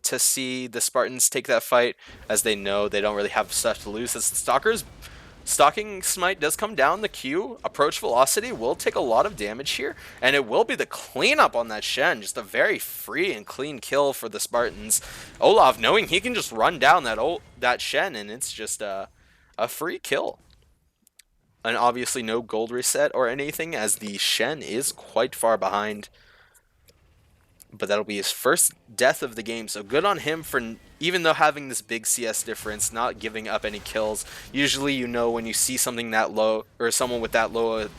to see the Spartans take that fight, as they know they don't really have stuff to lose. As the Stalking Smite does come down the Q, approach velocity will take a lot of damage here, and it will be the cleanup on that Shen. Just a very free and clean kill for the Spartans. Olaf knowing he can just run down that Shen, and it's just a free kill. And obviously no gold reset or anything, as the Shen is quite far behind. But that'll be his first death of the game, so good on him for, even though having this big CS difference, not giving up any kills. Usually, you know, when you see something that low, or someone with that low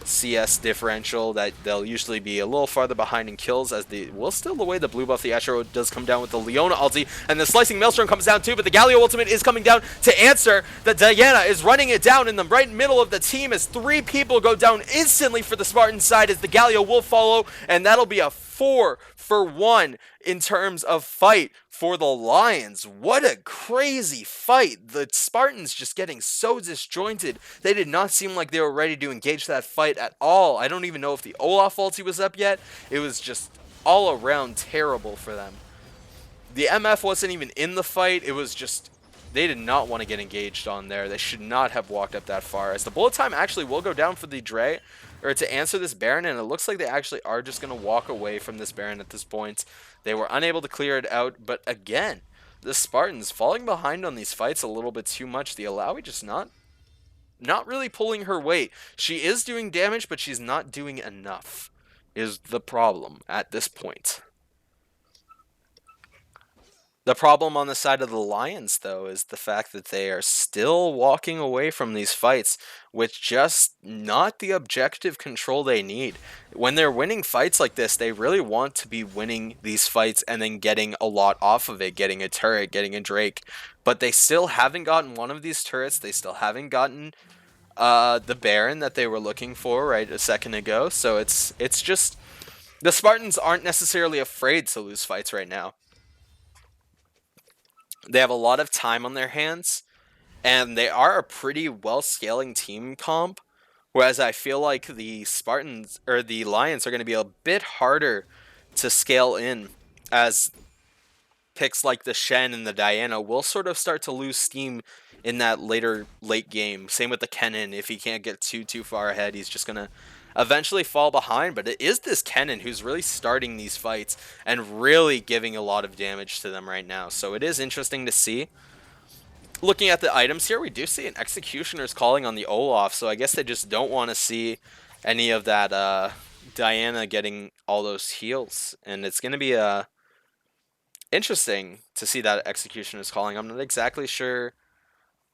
CS differential, that they'll usually be a little farther behind in kills, as the will still away the blue buff. The Ashe does come down with the Leona ulti, and the Slicing Maelstrom comes down too, but the Galio ultimate is coming down to answer. The Diana is running it down in the right middle of the team, as 3 people go down instantly for the Spartan side, as the Galio will follow, and that'll be a 4 for 1 in terms of fight for the Lions. What a crazy fight. The Spartans just getting so disjointed. They did not seem like they were ready to engage that fight at all. I don't even know if the Olaf ulti was up yet. It was just all around terrible for them. The MF wasn't even in the fight. It was just, they did not want to get engaged on there. They should not have walked up that far, as the bullet time actually will go down for the Dre, or to answer this Baron, and it looks like they actually are just going to walk away from this Baron at this point. They were unable to clear it out, but again, the Spartans falling behind on these fights a little bit too much. The Illaoi just not not really pulling her weight. She is doing damage, but she's not doing enough, is the problem at this point. The problem on the side of the Lions, though, is the fact that they are still walking away from these fights with just not the objective control they need. When they're winning fights like this, they really want to be winning these fights and then getting a lot off of it, getting a turret, getting a Drake. But they still haven't gotten one of these turrets. They still haven't gotten the Baron that they were looking for right a second ago. So it's just the Spartans aren't necessarily afraid to lose fights right now. They have a lot of time on their hands, and they are a pretty well scaling team comp. Whereas I feel like the Spartans or the Lions are going to be a bit harder to scale in, as picks like the Shen and the Diana will sort of start to lose steam in that late game. Same with the Kennen. If he can't get too far ahead, he's just gonna eventually fall behind. But it is this Kennen who's really starting these fights and really giving a lot of damage to them right now. So it is interesting to see. Looking at the items here, we do see an Executioner's Calling on the Olaf, so I guess they just don't want to see any of that Diana getting all those heals. And it's going to be interesting to see that Executioner's Calling. I'm not exactly sure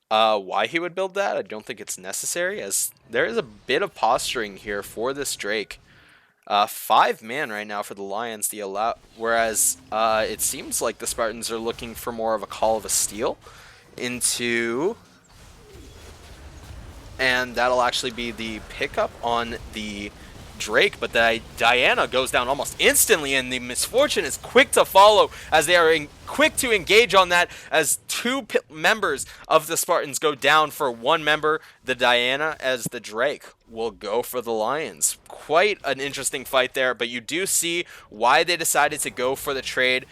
why he would build that. I don't think it's necessary, as there is a bit of posturing here for this Drake. 5-man right now for the Lions, whereas it seems like the Spartans are looking for more of a Call of a Steel into, and that'll actually be the pickup on the Drake, but the Diana goes down almost instantly, and the Misfortune is quick to follow as they are quick to engage on that, as two members of the Spartans go down for one member, the Diana, as the Drake will go for the Lions. Quite an interesting fight there, but you do see why they decided to go for the trade,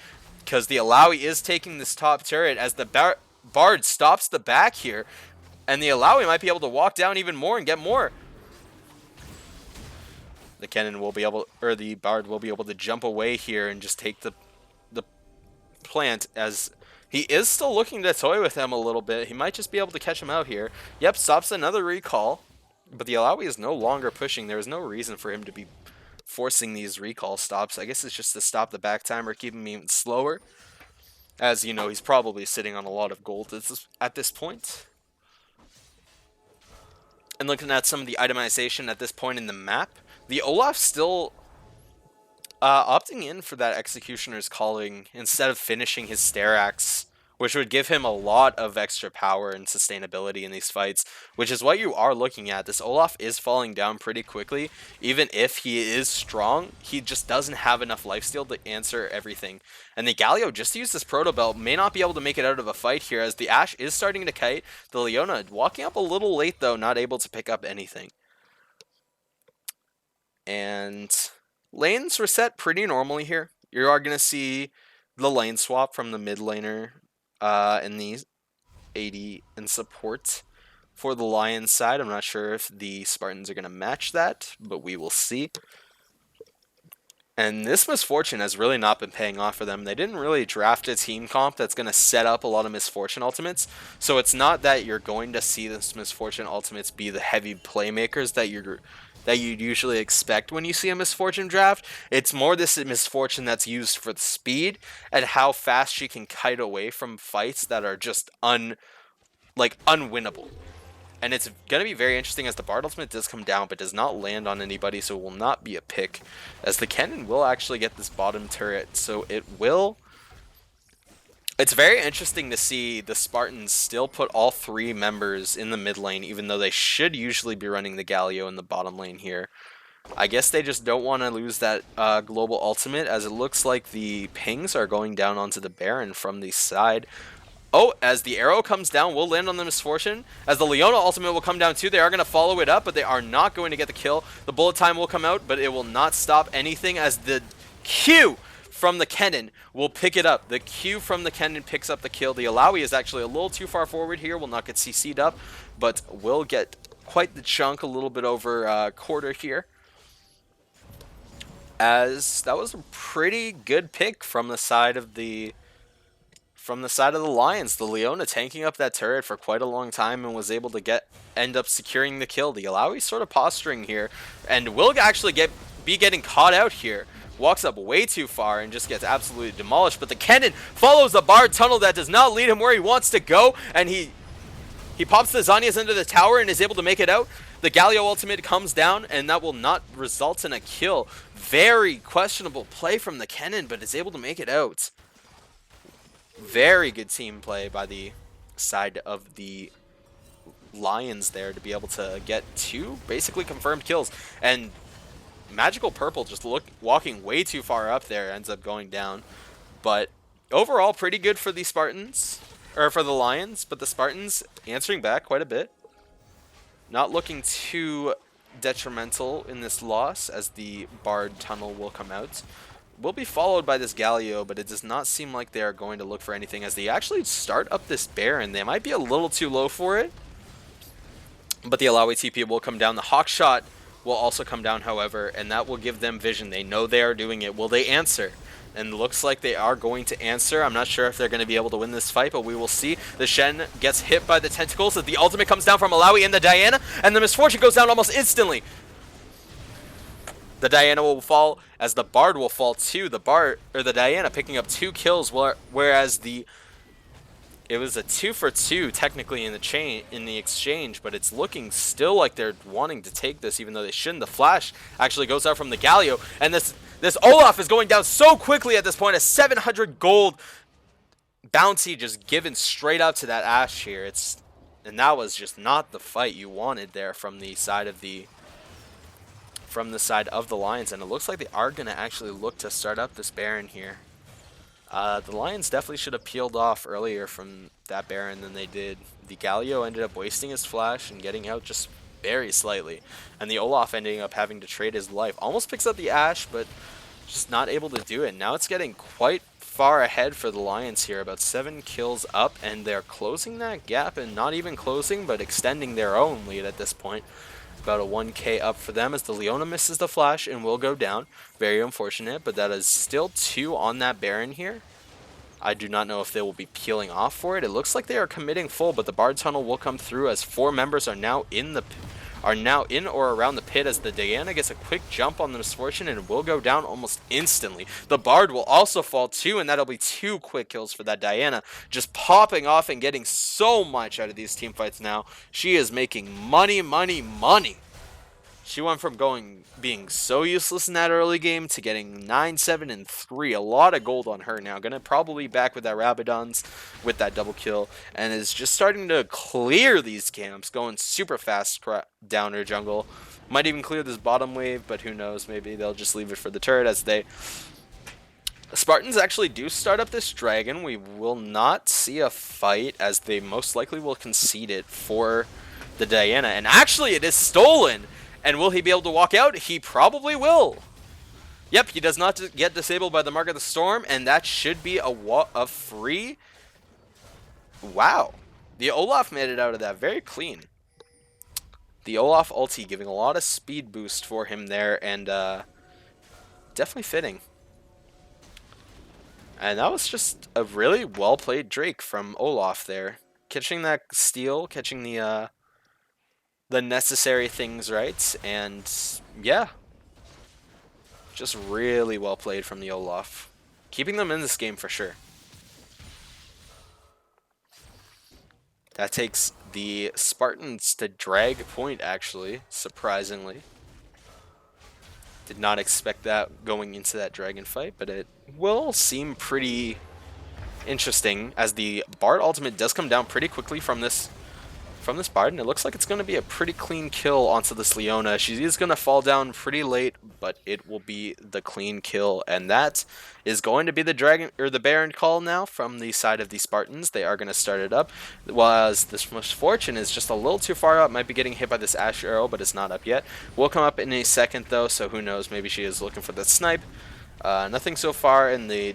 because the Alawi is taking this top turret as the Bard stops the back here, and the Alawi might be able to walk down even more and get more. The Kennen will be able, or the Bard will be able to jump away here and just take the plant, as he is still looking to toy with him a little bit. He might just be able to catch him out here. Yep, stops another recall, but the Alawi is no longer pushing. There is no reason for him to be forcing these recall stops. I guess it's just to stop the back timer, keep him even slower. As you know, he's probably sitting on a lot of gold at this point. And looking at some of the itemization at this point in the map, the Olaf still opting in for that Executioner's Calling instead of finishing his Sterax, which would give him a lot of extra power and sustainability in these fights, which is what you are looking at. This Olaf is falling down pretty quickly. Even if he is strong, he just doesn't have enough lifesteal to answer everything. And the Galio, just to use this Proto Belt, may not be able to make it out of a fight here, as the Ashe is starting to kite. The Leona walking up a little late, though, not able to pick up anything. And lanes were set pretty normally here. You are going to see the lane swap from the mid laner in the AD and support for the Lions side. I'm not sure if the Spartans are going to match that, but we will see. And this Misfortune has really not been paying off for them. They didn't really draft a team comp that's going to set up a lot of Misfortune ultimates. So it's not that you're going to see this Misfortune ultimates be the heavy playmakers that you'd usually expect when you see a Misfortune draft. It's more this Misfortune that's used for the speed and how fast she can kite away from fights that are just unwinnable. And it's going to be very interesting, as the Bard ultimate does come down but does not land on anybody, so it will not be a pick, as the Kennen will actually get this bottom turret. So it's very interesting to see the Spartans still put all three members in the mid lane, even though they should usually be running the Galio in the bottom lane here. I guess they just don't want to lose that global ultimate, as it looks like the pings are going down onto the Baron from the side. Oh, as the arrow comes down, will land on the Misfortune. As the Leona ultimate will come down too, they are going to follow it up, but they are not going to get the kill. The bullet time will come out, but it will not stop anything, as the Q from the Kennen will pick it up. The Q from the Kennen picks up the kill. The Alawi is actually a little too far forward here, will not get CC'd up, but will get quite the chunk, a little bit over quarter here. As that was a pretty good pick from the side of the from the side of the Lions, the Leona tanking up that turret for quite a long time and was able to end up securing the kill. The Illaoi sort of posturing here and will actually be getting caught out here. Walks up way too far and just gets absolutely demolished, but the Kennen follows the Bard tunnel that does not lead him where he wants to go, and he pops the Zhonya's into the tower and is able to make it out. The Galio ultimate comes down, and that will not result in a kill. Very questionable play from the Kennen, but is able to make it out. Very good team play by the side of the Lions there to be able to get 2 basically confirmed kills. And Magical Purple just walking way too far up there, ends up going down. But overall, pretty good for the Spartans, or for the Lions, but the Spartans answering back quite a bit. Not looking too detrimental in this loss, as the Bard tunnel will come out. Will be followed by this Galio, but it does not seem like they are going to look for anything as they actually start up this Baron. They might be a little too low for it, but the Illaoi TP will come down. The Hawk Shot will also come down, however, and that will give them vision. They know they are doing it. Will they answer? And looks like they are going to answer. I'm not sure if they're going to be able to win this fight, but we will see. The Shen gets hit by the tentacles as the ultimate comes down from Illaoi and the Diana, and the Misfortune goes down almost instantly. The Diana will fall as the Bard will fall too. The Diana picking up 2 kills, whereas it was a 2 for 2 technically in the exchange, but it's looking still like they're wanting to take this, even though they shouldn't. The flash actually goes out from the Galio, and this Olaf is going down so quickly at this point. A 700 gold bounty just given straight up to that Ashe here. And that was just not the fight you wanted there from the side of the Lions, and it looks like they are going to actually look to start up this Baron here. The Lions definitely should have peeled off earlier from that Baron than they did. The Galio ended up wasting his flash and getting out just very slightly, and the Olaf ending up having to trade his life. Almost picks up the Ashe, but just not able to do it. Now it's getting quite far ahead for the Lions here, about 7 kills up, and they're closing that gap, and not even closing, but extending their own lead at this point. About a 1k up for them as the Leona misses the flash and will go down. Very unfortunate, but that is still 2 on that Baron here. I do not know if they will be peeling off for it. It looks like they are committing full, but the Bard tunnel will come through as 4 members are now in or around the pit, as the Diana gets a quick jump on the Misfortune and will go down almost instantly. The Bard will also fall too, and that'll be 2 quick kills for that Diana, just popping off and getting so much out of these team fights now. She is making money, money, money. She went from being so useless in that early game to getting 9, 7, and 3. A lot of gold on her now. Gonna probably be back with that Rabadons with that double kill, and is just starting to clear these camps, going super fast down her jungle. Might even clear this bottom wave, but who knows? Maybe they'll just leave it for the turret as the Spartans actually do start up this dragon. We will not see a fight, as they most likely will concede it for the Diana. And actually, it is stolen. And will he be able to walk out? He probably will. Yep, he does not get disabled by the Mark of the Storm, and that should be a free. Wow. The Olaf made it out of that very clean. The Olaf ulti giving a lot of speed boost for him there, and definitely fitting. And that was just a really well-played Drake from Olaf there. Catching that steal, catching the necessary things right, and yeah, just really well played from the Olaf, keeping them in this game for sure. That takes the Spartans to drag point, actually, surprisingly. Did not expect that going into that dragon fight, but it will seem pretty interesting, as the Bard ultimate does come down pretty quickly from this Bard, and it looks like it's going to be a pretty clean kill onto this Leona. She is going to fall down pretty late, but it will be the clean kill, and that is going to be the dragon or the Baron call now from the side of the Spartans. They are going to start it up, whereas this Misfortune is just a little too far up. Might be getting hit by this Ashe arrow, but it's not up yet. Will come up in a second though, so who knows? Maybe she is looking for that snipe. Nothing so far, and the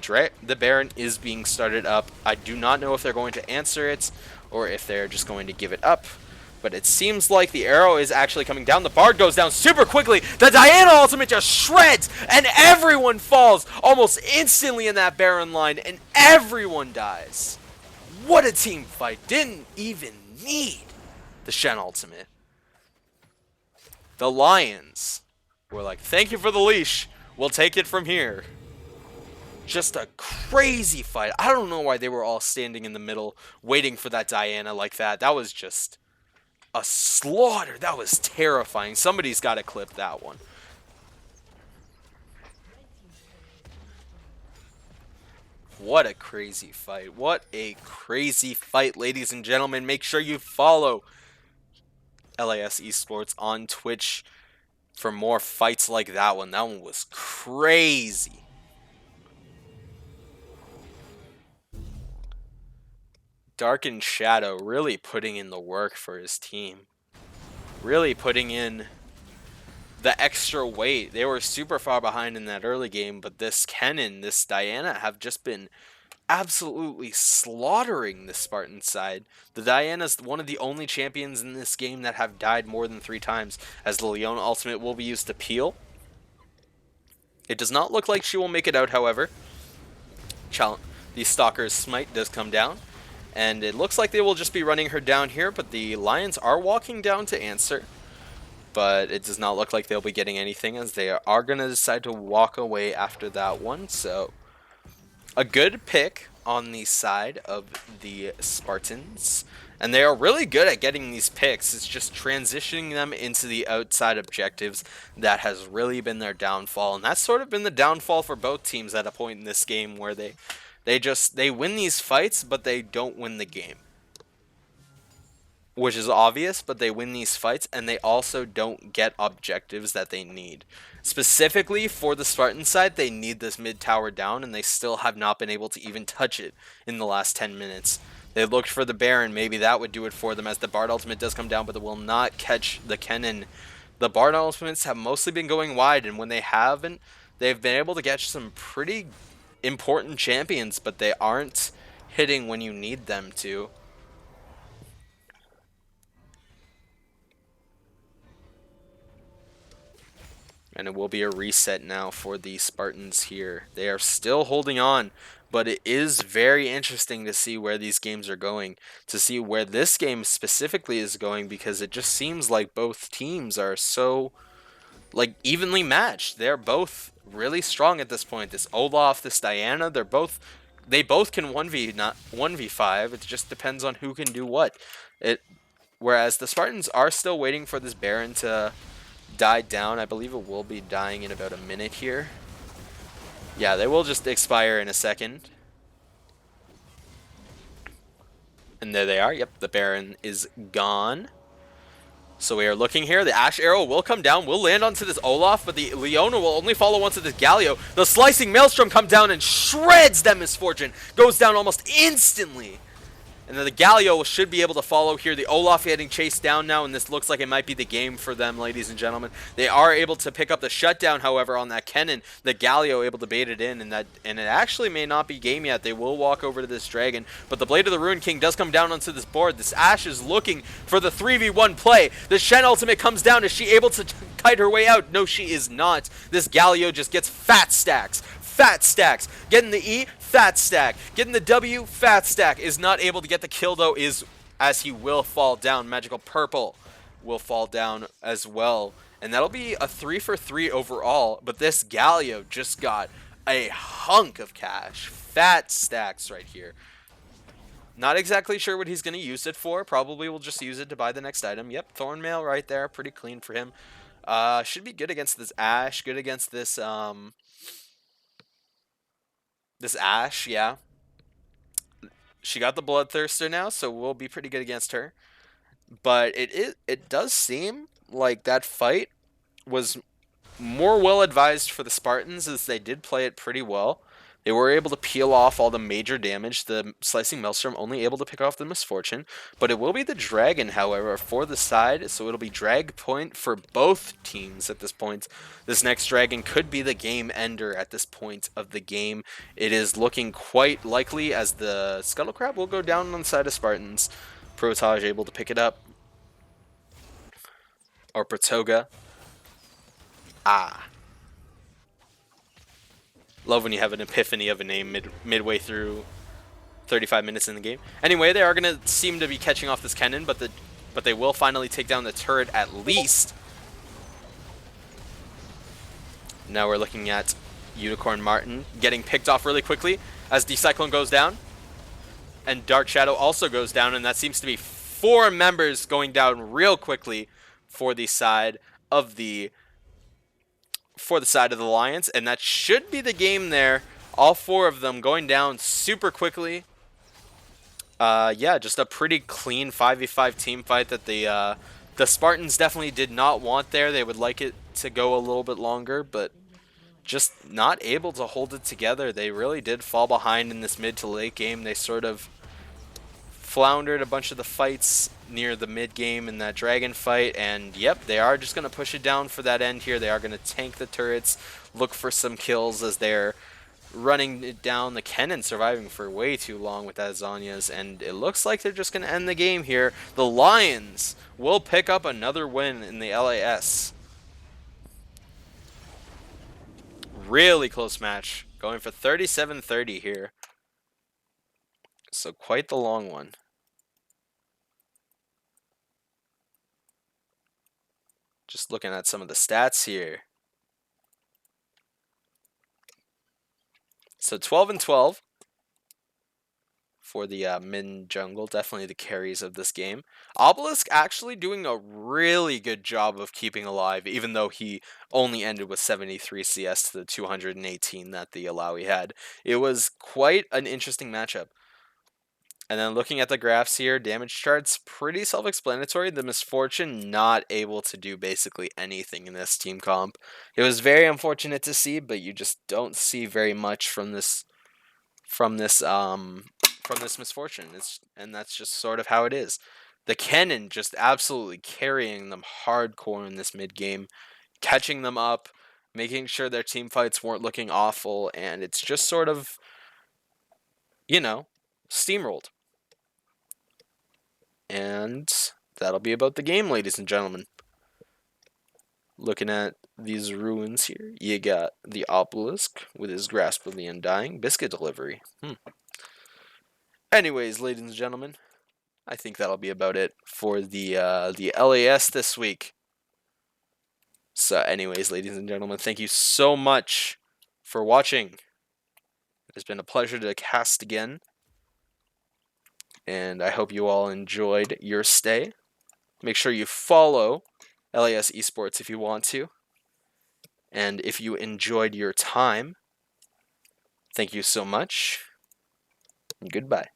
Baron is being started up. I do not know if they're going to answer it, or if they're just going to give it up. But it seems like the arrow is actually coming down. The Bard goes down super quickly. The Diana ultimate just shreds, and everyone falls almost instantly in that Baron line, and everyone dies. What a team fight. Didn't even need the Shen ultimate. The Lions were like, thank you for the leash. We'll take it from here. Just a crazy fight. I don't know why they were all standing in the middle waiting for that Diana like that. That was just a slaughter. That was terrifying. Somebody's got to clip that one. What a crazy fight. What a crazy fight, ladies and gentlemen. Make sure you follow LAS Esports on Twitch for more fights like that one. That one was crazy. Dark and Shadow really putting in the work for his team. Really putting in the extra weight. They were super far behind in that early game, but this Kennen, this Diana have just been absolutely slaughtering the Spartan side. The Diana's one of the only champions in this game that have died more than 3 times, as the Leona ultimate will be used to peel. It does not look like she will make it out, however. The Stalker's Smite does come down, and it looks like they will just be running her down here, but the Lions are walking down to answer. But it does not look like they'll be getting anything, as they are going to decide to walk away after that one. So a good pick on the side of the Spartans. And they are really good at getting these picks. It's just transitioning them into the outside objectives that has really been their downfall. And that's sort of been the downfall for both teams at a point in this game, where they win these fights, but they don't win the game. Which is obvious, but they win these fights, and they also don't get objectives that they need. Specifically for the Spartan side, they need this mid tower down, and they still have not been able to even touch it in the last 10 minutes. They looked for the Baron, maybe that would do it for them, as the Bard ultimate does come down, but it will not catch the Kennen. The Bard ultimates have mostly been going wide, and when they haven't, they've been able to catch some pretty important champions, but they aren't hitting when you need them to. And it will be a reset now for the Spartans here. They are still holding on, but it is very interesting to see where these games are going, to see where this game specifically is going, because it just seems like both teams are so evenly matched. They're both really strong at this point. This Olaf, this Diana, they both can 1v5. It just depends on who can do what. Whereas the Spartans are still waiting for this Baron to die down. I believe it will be dying in about a minute here. Yeah, they will just expire in a second. And there they are. Yep, the Baron is gone. So we are looking here. The Ash Arrow will come down, will land onto this Olaf, but the Leona will only follow onto this Galio. The Slicing Maelstrom comes down and shreds that Misfortune. Goes down almost instantly. And then the Galio should be able to follow here. The Olaf getting chased down now, and this looks like it might be the game for them, ladies and gentlemen. They are able to pick up the shutdown, however, on that Kennen. The Galio able to bait it in, and it actually may not be game yet. They will walk over to this Dragon, but the Blade of the Ruined King does come down onto this board. This Ashe is looking for the 3v1 play. The Shen ultimate comes down. Is she able to kite her way out? No, she is not. This Galio just gets fat stacks. Fat stacks. Getting the E, fat stack. Getting the W, fat stack. Is not able to get the kill, though, as he will fall down. Magical Purple will fall down as well. And that'll be a 3-for-3 overall. But this Galio just got a hunk of cash. Fat stacks right here. Not exactly sure what he's going to use it for. Probably will just use it to buy the next item. Yep, Thornmail right there. Pretty clean for him. Should be good against this Ashe. Good against this, this Ashe, yeah. She got the Bloodthirster now, so we'll be pretty good against her. But it does seem like that fight was more well advised for the Spartans, as they did play it pretty well. They were able to peel off all the major damage. The Slicing Maelstrom only able to pick off the Misfortune. But it will be the Dragon, however, for the side. So it'll be drag point for both teams at this point. This next Dragon could be the game ender at this point of the game. It is looking quite likely, as the Scuttle Crab will go down on the side of Spartans. Protage able to pick it up. or Pratoga. Ah. Love when you have an epiphany of a name midway through 35 minutes in the game. Anyway, they are going to seem to be catching off this cannon, but they will finally take down the turret at least. Now we're looking at Unicorn Martin getting picked off really quickly as the Cyclone goes down. And Dark Shadow also goes down, and that seems to be 4 members going down real quickly for the side of the Lions, and that should be the game there. All 4 of them going down super quickly. Yeah, just a pretty clean 5v5 team fight that the Spartans definitely did not want there. They would like it to go a little bit longer, but just not able to hold it together. They really did fall behind in this mid to late game. They sort of floundered a bunch of the fights near the mid game in that dragon fight, and yep, they are just going to push it down for that end here. They are going to tank the turrets, look for some kills as they're running it down. The Kennen surviving for way too long with that Zhonya's, and it looks like they're just going to end the game here. The Lions will pick up another win in the LAS. Really close match, going for 37-30 here. So quite the long one. Just looking at some of the stats here. So 12-12 for the mid jungle, definitely the carries of this game. Obelisk actually doing a really good job of keeping alive, even though he only ended with 73 CS to the 218 that the Alawi had. It was quite an interesting matchup. And then looking at the graphs here, damage charts, pretty self-explanatory. The Misfortune not able to do basically anything in this team comp. It was very unfortunate to see, but you just don't see very much from this Misfortune. And that's just sort of how it is. The Kennen just absolutely carrying them hardcore in this mid game, catching them up, making sure their team fights weren't looking awful, and it's just sort of, you know, steamrolled. And that'll be about the game, ladies and gentlemen. Looking at these ruins here, you got the Obelisk with his Grasp of the Undying, Biscuit Delivery. Anyways, ladies and gentlemen, I think that'll be about it for the LAS this week. So anyways, ladies and gentlemen, thank you so much for watching. It's been a pleasure to cast again. And I hope you all enjoyed your stay. Make sure you follow LAS Esports if you want to. And if you enjoyed your time, thank you so much. And goodbye.